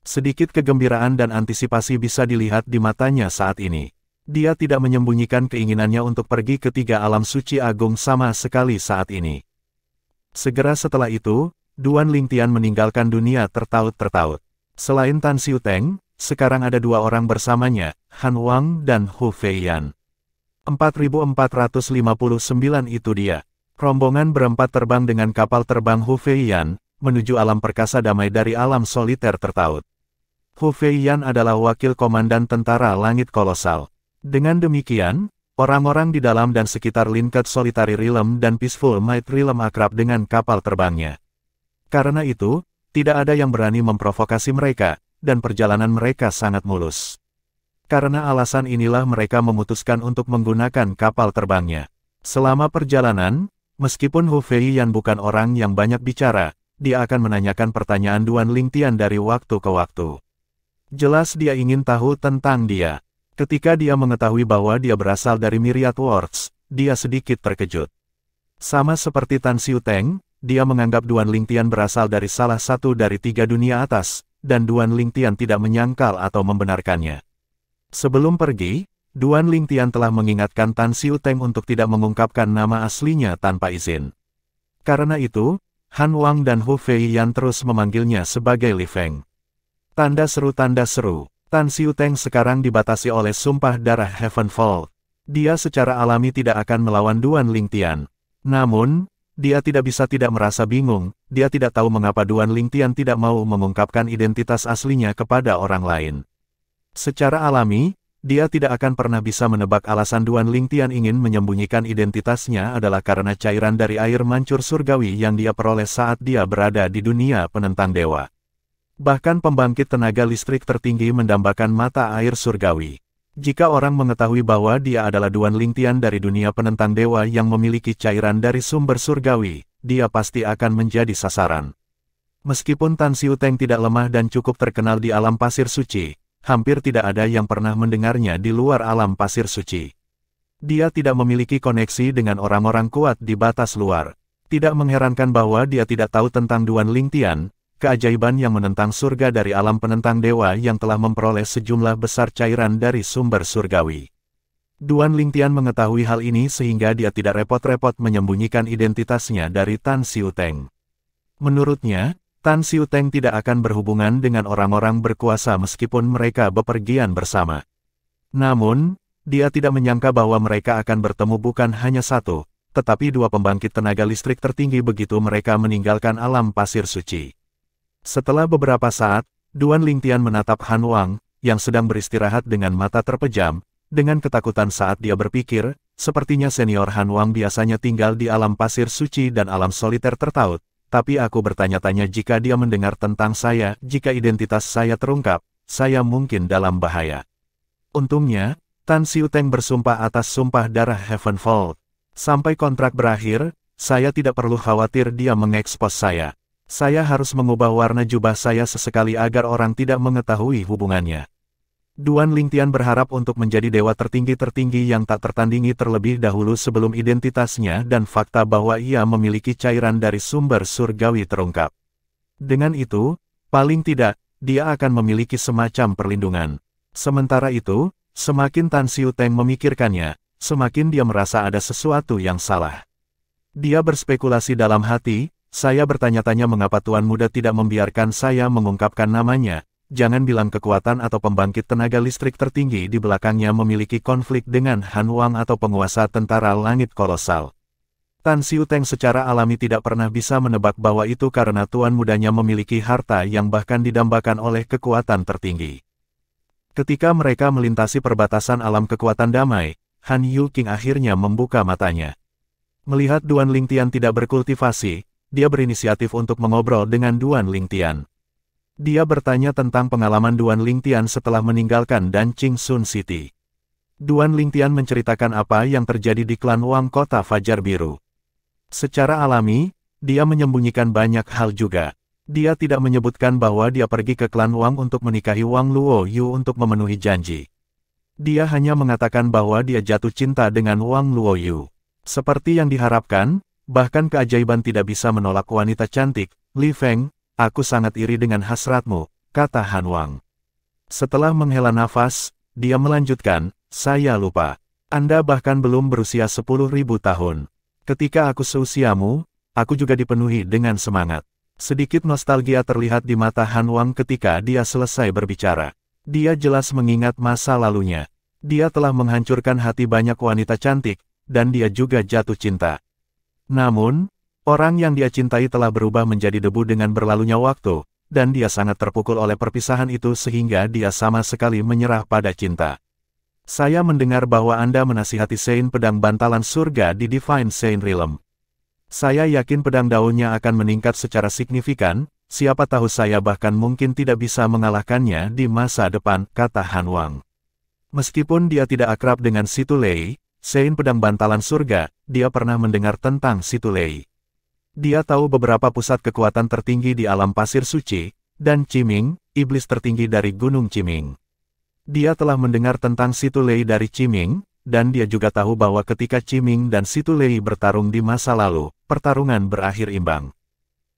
Sedikit kegembiraan dan antisipasi bisa dilihat di matanya saat ini. Dia tidak menyembunyikan keinginannya untuk pergi ke 3 alam suci agung sama sekali saat ini. Segera setelah itu, Duan Lingtian meninggalkan dunia tertaut-tertaut. Selain Tan Xiu Teng, sekarang ada 2 orang bersamanya, Han Wang dan Hu Feiyan. 4459 itu dia. Rombongan berempat terbang dengan kapal terbang Hu Feiyan, menuju alam perkasa damai dari alam soliter tertaut. Hu Feiyan adalah wakil komandan tentara langit kolosal. Dengan demikian, orang-orang di dalam dan sekitar Linkat Solitary Realm dan Peaceful Might Realm akrab dengan kapal terbangnya. Karena itu, tidak ada yang berani memprovokasi mereka, dan perjalanan mereka sangat mulus. Karena alasan inilah mereka memutuskan untuk menggunakan kapal terbangnya. Selama perjalanan, meskipun Hu Feiyan bukan orang yang banyak bicara, dia akan menanyakan pertanyaan Duan Lingtian dari waktu ke waktu. Jelas dia ingin tahu tentang dia. Ketika dia mengetahui bahwa dia berasal dari Myriad Worlds, dia sedikit terkejut. Sama seperti Tan Xiu Teng, dia menganggap Duan Lingtian berasal dari salah satu dari 3 dunia atas, dan Duan Lingtian tidak menyangkal atau membenarkannya. Sebelum pergi, Duan Lingtian telah mengingatkan Tan Xiu Teng untuk tidak mengungkapkan nama aslinya tanpa izin. Karena itu, Han Wang dan Hu Feiyan terus memanggilnya sebagai Li Feng. Tanda seru. Tan Xiu Teng sekarang dibatasi oleh sumpah darah Heavenfall. Dia secara alami tidak akan melawan Duan Lingtian. Namun, dia tidak bisa tidak merasa bingung, dia tidak tahu mengapa Duan Lingtian tidak mau mengungkapkan identitas aslinya kepada orang lain. Secara alami, dia tidak akan pernah bisa menebak alasan Duan Lingtian ingin menyembunyikan identitasnya adalah karena cairan dari air mancur surgawi yang dia peroleh saat dia berada di dunia penentang dewa. Bahkan pembangkit tenaga listrik tertinggi mendambakan mata air surgawi. Jika orang mengetahui bahwa dia adalah Duan Lingtian dari dunia penentang dewa yang memiliki cairan dari sumber surgawi, dia pasti akan menjadi sasaran. Meskipun Tan Xiu Teng tidak lemah dan cukup terkenal di alam pasir suci, hampir tidak ada yang pernah mendengarnya di luar alam pasir suci. Dia tidak memiliki koneksi dengan orang-orang kuat di batas luar. Tidak mengherankan bahwa dia tidak tahu tentang Duan Lingtian, keajaiban yang menentang surga dari alam penentang dewa yang telah memperoleh sejumlah besar cairan dari sumber surgawi. Duan Lingtian mengetahui hal ini sehingga dia tidak repot-repot menyembunyikan identitasnya dari Tan Xiu Teng. Menurutnya, Tan Xiu Teng tidak akan berhubungan dengan orang-orang berkuasa meskipun mereka bepergian bersama. Namun, dia tidak menyangka bahwa mereka akan bertemu bukan hanya satu, tetapi 2 pembangkit tenaga listrik tertinggi begitu mereka meninggalkan alam pasir suci. Setelah beberapa saat, Duan Lingtian menatap Han Wang, yang sedang beristirahat dengan mata terpejam, dengan ketakutan saat dia berpikir, sepertinya senior Han Wang biasanya tinggal di alam pasir suci dan alam soliter tertaut, tapi aku bertanya-tanya jika dia mendengar tentang saya, jika identitas saya terungkap, saya mungkin dalam bahaya. Untungnya, Tan Xiuteng bersumpah atas sumpah darah Heavenfold. Sampai kontrak berakhir, saya tidak perlu khawatir dia mengekspos saya. Saya harus mengubah warna jubah saya sesekali agar orang tidak mengetahui hubungannya. Duan Lingtian berharap untuk menjadi dewa tertinggi yang tak tertandingi terlebih dahulu sebelum identitasnya dan fakta bahwa ia memiliki cairan dari sumber surgawi terungkap. Dengan itu, paling tidak, dia akan memiliki semacam perlindungan. Sementara itu, semakin Tan Xiuteng memikirkannya, semakin dia merasa ada sesuatu yang salah. Dia berspekulasi dalam hati, saya bertanya-tanya mengapa Tuan Muda tidak membiarkan saya mengungkapkan namanya. Jangan bilang kekuatan atau pembangkit tenaga listrik tertinggi di belakangnya memiliki konflik dengan Han Wang atau penguasa tentara langit kolosal. Tan Xiuteng secara alami tidak pernah bisa menebak bahwa itu karena Tuan Mudanya memiliki harta yang bahkan didambakan oleh kekuatan tertinggi. Ketika mereka melintasi perbatasan alam kekuatan damai, Han Yu King akhirnya membuka matanya. Melihat Duan Lingtian tidak berkultivasi, dia berinisiatif untuk mengobrol dengan Duan Lingtian. Dia bertanya tentang pengalaman Duan Lingtian setelah meninggalkan Danqing Sun City. Duan Lingtian menceritakan apa yang terjadi di klan Wang Kota Fajar Biru. Secara alami, dia menyembunyikan banyak hal juga. Dia tidak menyebutkan bahwa dia pergi ke klan Wang untuk menikahi Wang Luoyu untuk memenuhi janji. Dia hanya mengatakan bahwa dia jatuh cinta dengan Wang Luoyu. Seperti yang diharapkan, bahkan keajaiban tidak bisa menolak wanita cantik, Li Feng. Aku sangat iri dengan hasratmu, kata Han Wang. Setelah menghela nafas, dia melanjutkan, saya lupa. Anda bahkan belum berusia 10.000 tahun. Ketika aku seusiamu, aku juga dipenuhi dengan semangat. Sedikit nostalgia terlihat di mata Han Wang ketika dia selesai berbicara. Dia jelas mengingat masa lalunya. Dia telah menghancurkan hati banyak wanita cantik, dan dia juga jatuh cinta. Namun, orang yang dia cintai telah berubah menjadi debu dengan berlalunya waktu, dan dia sangat terpukul oleh perpisahan itu sehingga dia sama sekali menyerah pada cinta. Saya mendengar bahwa Anda menasihati Sein pedang bantalan surga di Divine Sein Realm. Saya yakin pedang daunnya akan meningkat secara signifikan, siapa tahu saya bahkan mungkin tidak bisa mengalahkannya di masa depan, kata Han Wang. Meskipun dia tidak akrab dengan Situ Lei, Sein pedang bantalan surga, dia pernah mendengar tentang Situ Lei. Dia tahu beberapa pusat kekuatan tertinggi di alam pasir suci, dan Qiming, iblis tertinggi dari Gunung Qiming. Dia telah mendengar tentang Situ Lei dari Qiming, dan dia juga tahu bahwa ketika Qiming dan Situ Lei bertarung di masa lalu, pertarungan berakhir imbang.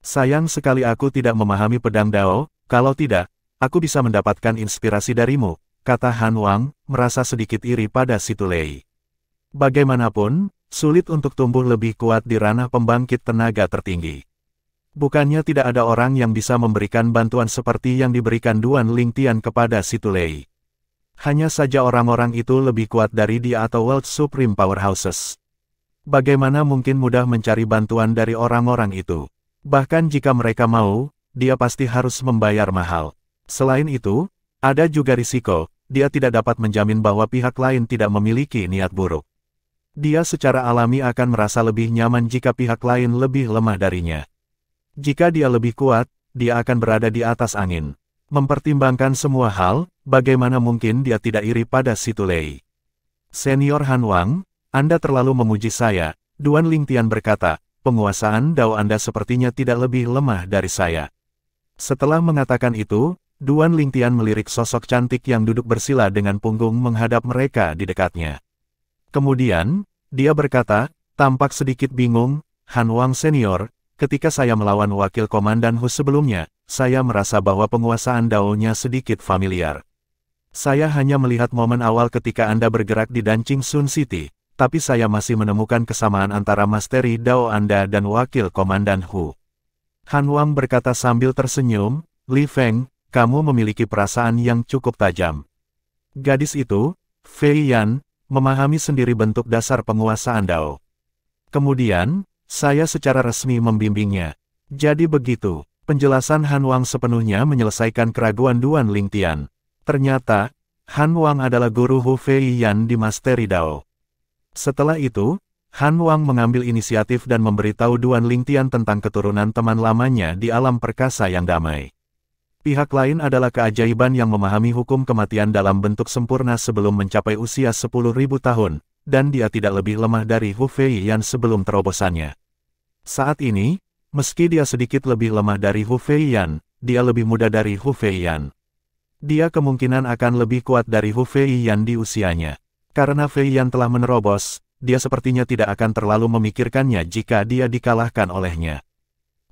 Sayang sekali aku tidak memahami pedang Dao, kalau tidak, aku bisa mendapatkan inspirasi darimu, kata Han Wang, merasa sedikit iri pada Situ Lei. Bagaimanapun, sulit untuk tumbuh lebih kuat di ranah pembangkit tenaga tertinggi. Bukannya tidak ada orang yang bisa memberikan bantuan seperti yang diberikan Duan Lingtian kepada Situ Lei. Hanya saja orang-orang itu lebih kuat dari dia atau World Supreme Powerhouses. Bagaimana mungkin mudah mencari bantuan dari orang-orang itu? Bahkan jika mereka mau, dia pasti harus membayar mahal. Selain itu, ada juga risiko, dia tidak dapat menjamin bahwa pihak lain tidak memiliki niat buruk. Dia secara alami akan merasa lebih nyaman jika pihak lain lebih lemah darinya. Jika dia lebih kuat, dia akan berada di atas angin. Mempertimbangkan semua hal, bagaimana mungkin dia tidak iri pada Situ Lei? Senior Han Wang, Anda terlalu memuji saya, Duan Lingtian berkata, penguasaan Dao Anda sepertinya tidak lebih lemah dari saya. Setelah mengatakan itu, Duan Lingtian melirik sosok cantik yang duduk bersila dengan punggung menghadap mereka di dekatnya. Kemudian, dia berkata, tampak sedikit bingung, Han Wang senior, ketika saya melawan wakil komandan Hu sebelumnya, saya merasa bahwa penguasaan Dao-nya sedikit familiar. Saya hanya melihat momen awal ketika Anda bergerak di Danqing Sun City, tapi saya masih menemukan kesamaan antara masteri Dao Anda dan wakil komandan Hu. Han Wang berkata sambil tersenyum, Li Feng, kamu memiliki perasaan yang cukup tajam. Gadis itu, Fei Yan, memahami sendiri bentuk dasar penguasaan Dao. Kemudian, saya secara resmi membimbingnya. Jadi begitu, penjelasan Han Wang sepenuhnya menyelesaikan keraguan Duan Lingtian. Ternyata, Han Wang adalah guru Hu Fei Yan di Masteri Dao. Setelah itu, Han Wang mengambil inisiatif dan memberitahu Duan Lingtian tentang keturunan teman lamanya di alam perkasa yang damai. Pihak lain adalah keajaiban yang memahami hukum kematian dalam bentuk sempurna sebelum mencapai usia 10.000 tahun, dan dia tidak lebih lemah dari Hu Feiyan sebelum terobosannya. Saat ini, meski dia sedikit lebih lemah dari Hu Feiyan, dia lebih muda dari Hu Feiyan. Dia kemungkinan akan lebih kuat dari Hu Feiyan di usianya. Karena Feiyan telah menerobos, dia sepertinya tidak akan terlalu memikirkannya jika dia dikalahkan olehnya.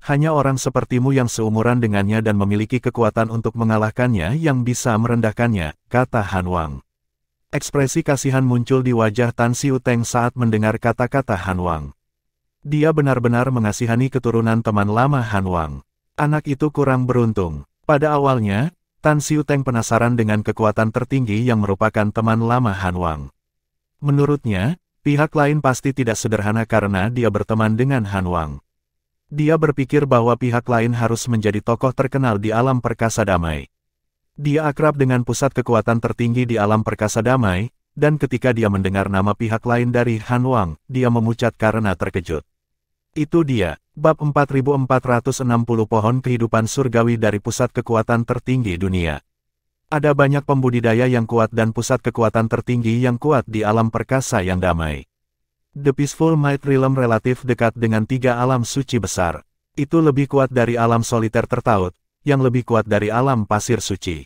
Hanya orang sepertimu yang seumuran dengannya dan memiliki kekuatan untuk mengalahkannya yang bisa merendahkannya, kata Han Wang. Ekspresi kasihan muncul di wajah Tan Xiuteng saat mendengar kata-kata Han Wang. Dia benar-benar mengasihani keturunan teman lama Han Wang. Anak itu kurang beruntung. Pada awalnya, Tan Xiuteng penasaran dengan kekuatan tertinggi yang merupakan teman lama Han Wang. Menurutnya, pihak lain pasti tidak sederhana karena dia berteman dengan Han Wang. Dia berpikir bahwa pihak lain harus menjadi tokoh terkenal di alam perkasa damai. Dia akrab dengan pusat kekuatan tertinggi di alam perkasa damai, dan ketika dia mendengar nama pihak lain dari Han Wang, dia memucat karena terkejut. Itu dia, bab 4460 pohon kehidupan surgawi dari pusat kekuatan tertinggi dunia. Ada banyak pembudidaya yang kuat dan pusat kekuatan tertinggi yang kuat di alam perkasa yang damai. The Peaceful Might Realm relatif dekat dengan 3 alam suci besar. Itu lebih kuat dari alam soliter tertaut, yang lebih kuat dari alam pasir suci.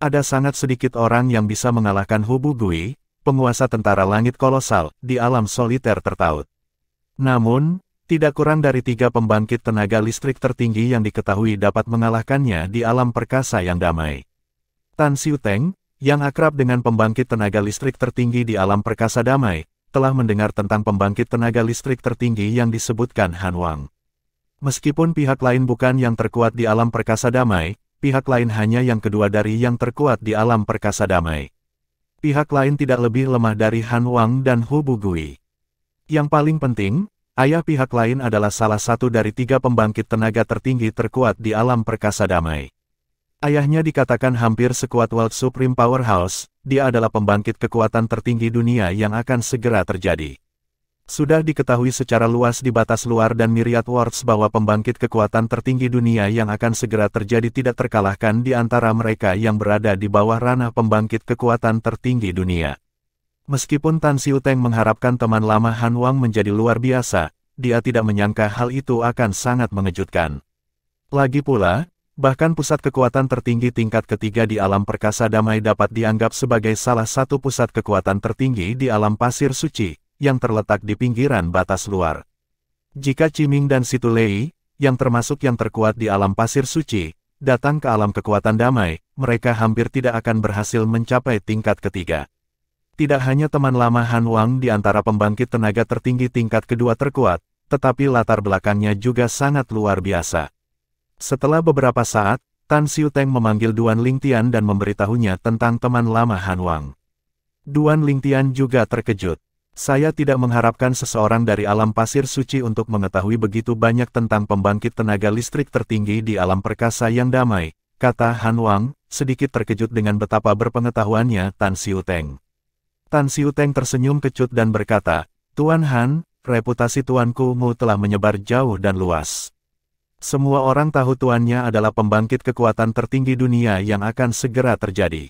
Ada sangat sedikit orang yang bisa mengalahkan Hu Bugui, penguasa tentara langit kolosal, di alam soliter tertaut. Namun, tidak kurang dari 3 pembangkit tenaga listrik tertinggi yang diketahui dapat mengalahkannya di alam perkasa yang damai. Tan Xiuteng, yang akrab dengan pembangkit tenaga listrik tertinggi di alam perkasa damai, telah mendengar tentang pembangkit tenaga listrik tertinggi yang disebutkan Han Wang. Meskipun pihak lain bukan yang terkuat di alam perkasa damai, pihak lain hanya yang kedua dari yang terkuat di alam perkasa damai. Pihak lain tidak lebih lemah dari Han Wang dan Hu Bugui. Yang paling penting, ayah pihak lain adalah salah satu dari 3 pembangkit tenaga tertinggi terkuat di alam perkasa damai. Ayahnya dikatakan hampir sekuat World Supreme Powerhouse, dia adalah pembangkit kekuatan tertinggi dunia yang akan segera terjadi. Sudah diketahui secara luas di batas luar dan Myriad Worlds bahwa pembangkit kekuatan tertinggi dunia yang akan segera terjadi tidak terkalahkan di antara mereka yang berada di bawah ranah pembangkit kekuatan tertinggi dunia. Meskipun Tan Xiuteng mengharapkan teman lama Han Wang menjadi luar biasa, dia tidak menyangka hal itu akan sangat mengejutkan. Lagi pula, bahkan pusat kekuatan tertinggi tingkat ketiga di alam perkasa damai dapat dianggap sebagai salah satu pusat kekuatan tertinggi di alam pasir suci, yang terletak di pinggiran batas luar. Jika Qiming dan Situ Lei, yang termasuk yang terkuat di alam pasir suci, datang ke alam kekuatan damai, mereka hampir tidak akan berhasil mencapai tingkat ketiga. Tidak hanya teman lama Han Wang di antara pembangkit tenaga tertinggi tingkat kedua terkuat, tetapi latar belakangnya juga sangat luar biasa. Setelah beberapa saat, Tan Xiuteng memanggil Duan Lingtian dan memberitahunya tentang teman lama Han Wang. Duan Lingtian juga terkejut. Saya tidak mengharapkan seseorang dari alam pasir suci untuk mengetahui begitu banyak tentang pembangkit tenaga listrik tertinggi di alam perkasa yang damai, kata Han Wang, sedikit terkejut dengan betapa berpengetahuannya Tan Xiuteng. Tan Xiuteng tersenyum kecut dan berkata, Tuan Han, reputasi tuanku telah menyebar jauh dan luas. Semua orang tahu tuannya adalah pembangkit kekuatan tertinggi dunia yang akan segera terjadi.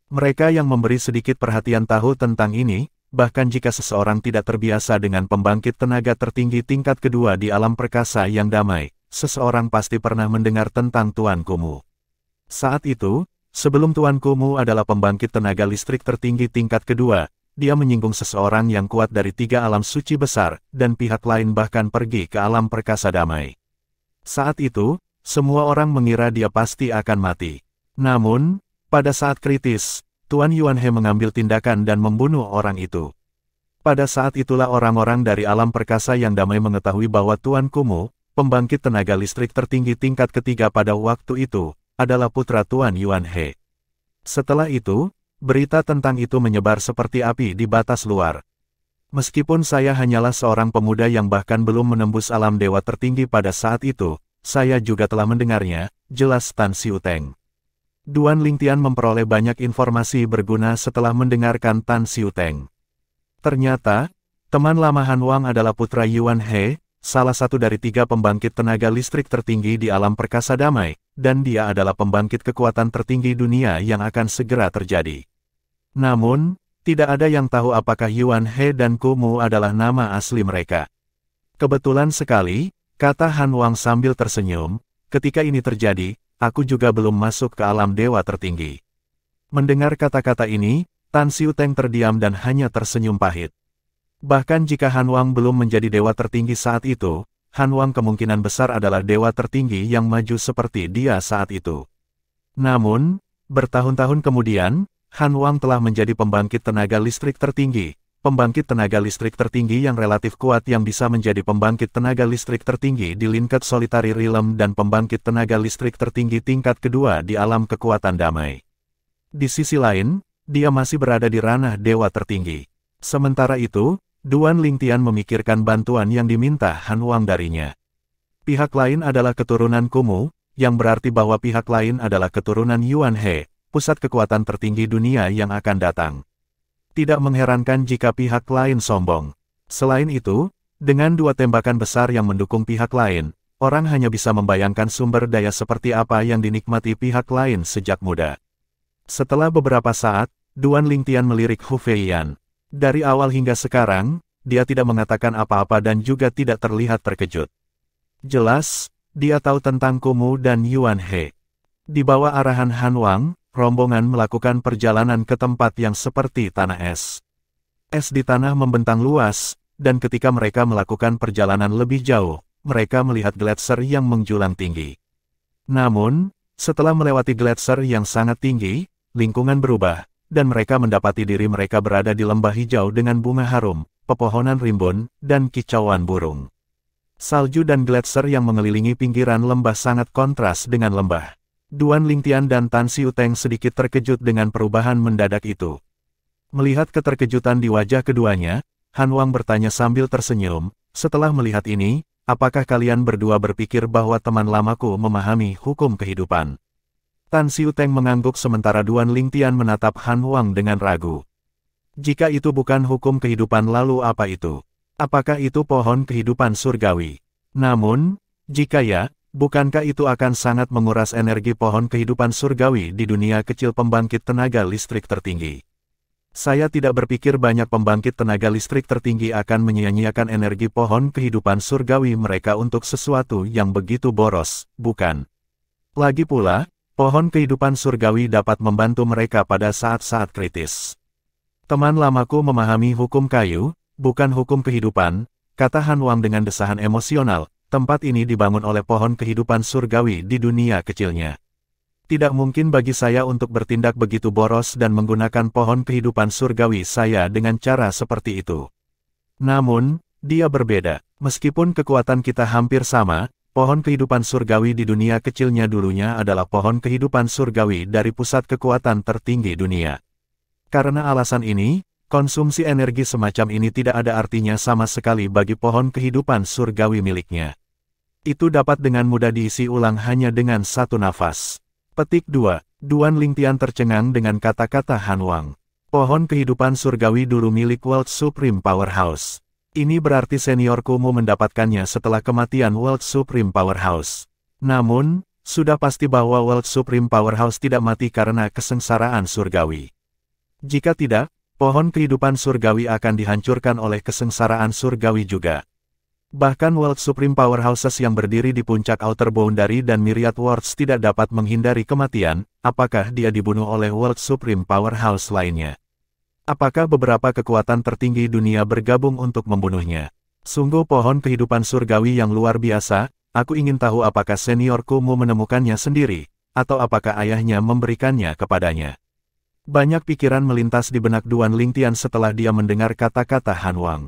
Mereka yang memberi sedikit perhatian tahu tentang ini, bahkan jika seseorang tidak terbiasa dengan pembangkit tenaga tertinggi tingkat kedua di alam perkasa yang damai, seseorang pasti pernah mendengar tentang tuankumu. Saat itu, sebelum tuankumu adalah pembangkit tenaga listrik tertinggi tingkat kedua, dia menyinggung seseorang yang kuat dari 3 alam suci besar, dan pihak lain bahkan pergi ke alam perkasa damai. Saat itu, semua orang mengira dia pasti akan mati. Namun, pada saat kritis, Tuan Yuan He mengambil tindakan dan membunuh orang itu. Pada saat itulah orang-orang dari alam perkasa yang damai mengetahui bahwa Tuan Kumu, pembangkit tenaga listrik tertinggi tingkat ketiga pada waktu itu, adalah putra Tuan Yuan He. Setelah itu, berita tentang itu menyebar seperti api di batas luar. Meskipun saya hanyalah seorang pemuda yang bahkan belum menembus alam dewa tertinggi pada saat itu, saya juga telah mendengarnya, jelas Tan Xiuteng. Duan Lingtian memperoleh banyak informasi berguna setelah mendengarkan Tan Xiuteng. Ternyata, teman lama Han Wang adalah putra Yuan He, salah satu dari 3 pembangkit tenaga listrik tertinggi di alam perkasa damai, dan dia adalah pembangkit kekuatan tertinggi dunia yang akan segera terjadi. Namun, tidak ada yang tahu apakah Yuan He dan Kumu adalah nama asli mereka. Kebetulan sekali, kata Han Wang sambil tersenyum, ketika ini terjadi, aku juga belum masuk ke alam dewa tertinggi. Mendengar kata-kata ini, Tan Xiuteng terdiam dan hanya tersenyum pahit. Bahkan jika Han Wang belum menjadi dewa tertinggi saat itu, Han Wang kemungkinan besar adalah dewa tertinggi yang maju seperti dia saat itu. Namun, bertahun-tahun kemudian, Han Wang telah menjadi pembangkit tenaga listrik tertinggi, pembangkit tenaga listrik tertinggi yang relatif kuat yang bisa menjadi pembangkit tenaga listrik tertinggi di Lingked Solitary Realm dan pembangkit tenaga listrik tertinggi tingkat kedua di alam kekuatan damai. Di sisi lain, dia masih berada di ranah dewa tertinggi. Sementara itu, Duan Lingtian memikirkan bantuan yang diminta Han Wang darinya. Pihak lain adalah keturunan Kumu, yang berarti bahwa pihak lain adalah keturunan Yuan He, pusat kekuatan tertinggi dunia yang akan datang. Tidak mengherankan jika pihak lain sombong. Selain itu, dengan 2 tembakan besar yang mendukung pihak lain, orang hanya bisa membayangkan sumber daya seperti apa yang dinikmati pihak lain sejak muda. Setelah beberapa saat, Duan Lingtian melirik Hu Feiyan. Dari awal hingga sekarang, dia tidak mengatakan apa-apa dan juga tidak terlihat terkejut. Jelas, dia tahu tentang Kumu dan Yuan He. Di bawah arahan Han Wang, rombongan melakukan perjalanan ke tempat yang seperti tanah es. Es di tanah membentang luas, dan ketika mereka melakukan perjalanan lebih jauh, mereka melihat gletser yang menjulang tinggi. Namun, setelah melewati gletser yang sangat tinggi, lingkungan berubah, dan mereka mendapati diri mereka berada di lembah hijau dengan bunga harum, pepohonan rimbun, dan kicauan burung. Salju dan gletser yang mengelilingi pinggiran lembah sangat kontras dengan lembah. Duan Lingtian dan Tan Xiuteng sedikit terkejut dengan perubahan mendadak itu. Melihat keterkejutan di wajah keduanya, Han Wang bertanya sambil tersenyum, setelah melihat ini, apakah kalian berdua berpikir bahwa teman lamaku memahami hukum kehidupan? Tan Xiuteng mengangguk sementara Duan Lingtian menatap Han Wang dengan ragu. Jika itu bukan hukum kehidupan lalu apa itu? Apakah itu pohon kehidupan surgawi? Namun, jika ya, bukankah itu akan sangat menguras energi pohon kehidupan surgawi di dunia kecil pembangkit tenaga listrik tertinggi? Saya tidak berpikir banyak pembangkit tenaga listrik tertinggi akan menyia-nyiakan energi pohon kehidupan surgawi mereka untuk sesuatu yang begitu boros, bukan? Lagi pula, pohon kehidupan surgawi dapat membantu mereka pada saat-saat kritis. Teman lamaku memahami hukum kayu, bukan hukum kehidupan, kata Han Wang dengan desahan emosional. Tempat ini dibangun oleh pohon kehidupan surgawi di dunia kecilnya. Tidak mungkin bagi saya untuk bertindak begitu boros dan menggunakan pohon kehidupan surgawi saya dengan cara seperti itu. Namun, dia berbeda. Meskipun kekuatan kita hampir sama, pohon kehidupan surgawi di dunia kecilnya dulunya adalah pohon kehidupan surgawi dari pusat kekuatan tertinggi dunia. Karena alasan ini, konsumsi energi semacam ini tidak ada artinya sama sekali bagi pohon kehidupan surgawi miliknya. Itu dapat dengan mudah diisi ulang hanya dengan 1 nafas. Petik 2. Duan Lingtian tercengang dengan kata-kata Han Wang. Pohon kehidupan surgawi dulu milik World Supreme Powerhouse. Ini berarti senior Kumu mendapatkannya setelah kematian World Supreme Powerhouse. Namun, sudah pasti bahwa World Supreme Powerhouse tidak mati karena kesengsaraan surgawi. Jika tidak, pohon kehidupan surgawi akan dihancurkan oleh kesengsaraan surgawi juga. Bahkan World Supreme Powerhouses yang berdiri di puncak Outer Boundary dan Myriad Worlds tidak dapat menghindari kematian, apakah dia dibunuh oleh World Supreme Powerhouse lainnya? Apakah beberapa kekuatan tertinggi dunia bergabung untuk membunuhnya? Sungguh pohon kehidupan surgawi yang luar biasa, aku ingin tahu apakah senior Kumu menemukannya sendiri, atau apakah ayahnya memberikannya kepadanya. Banyak pikiran melintas di benak Duan Lingtian setelah dia mendengar kata-kata Han Wang.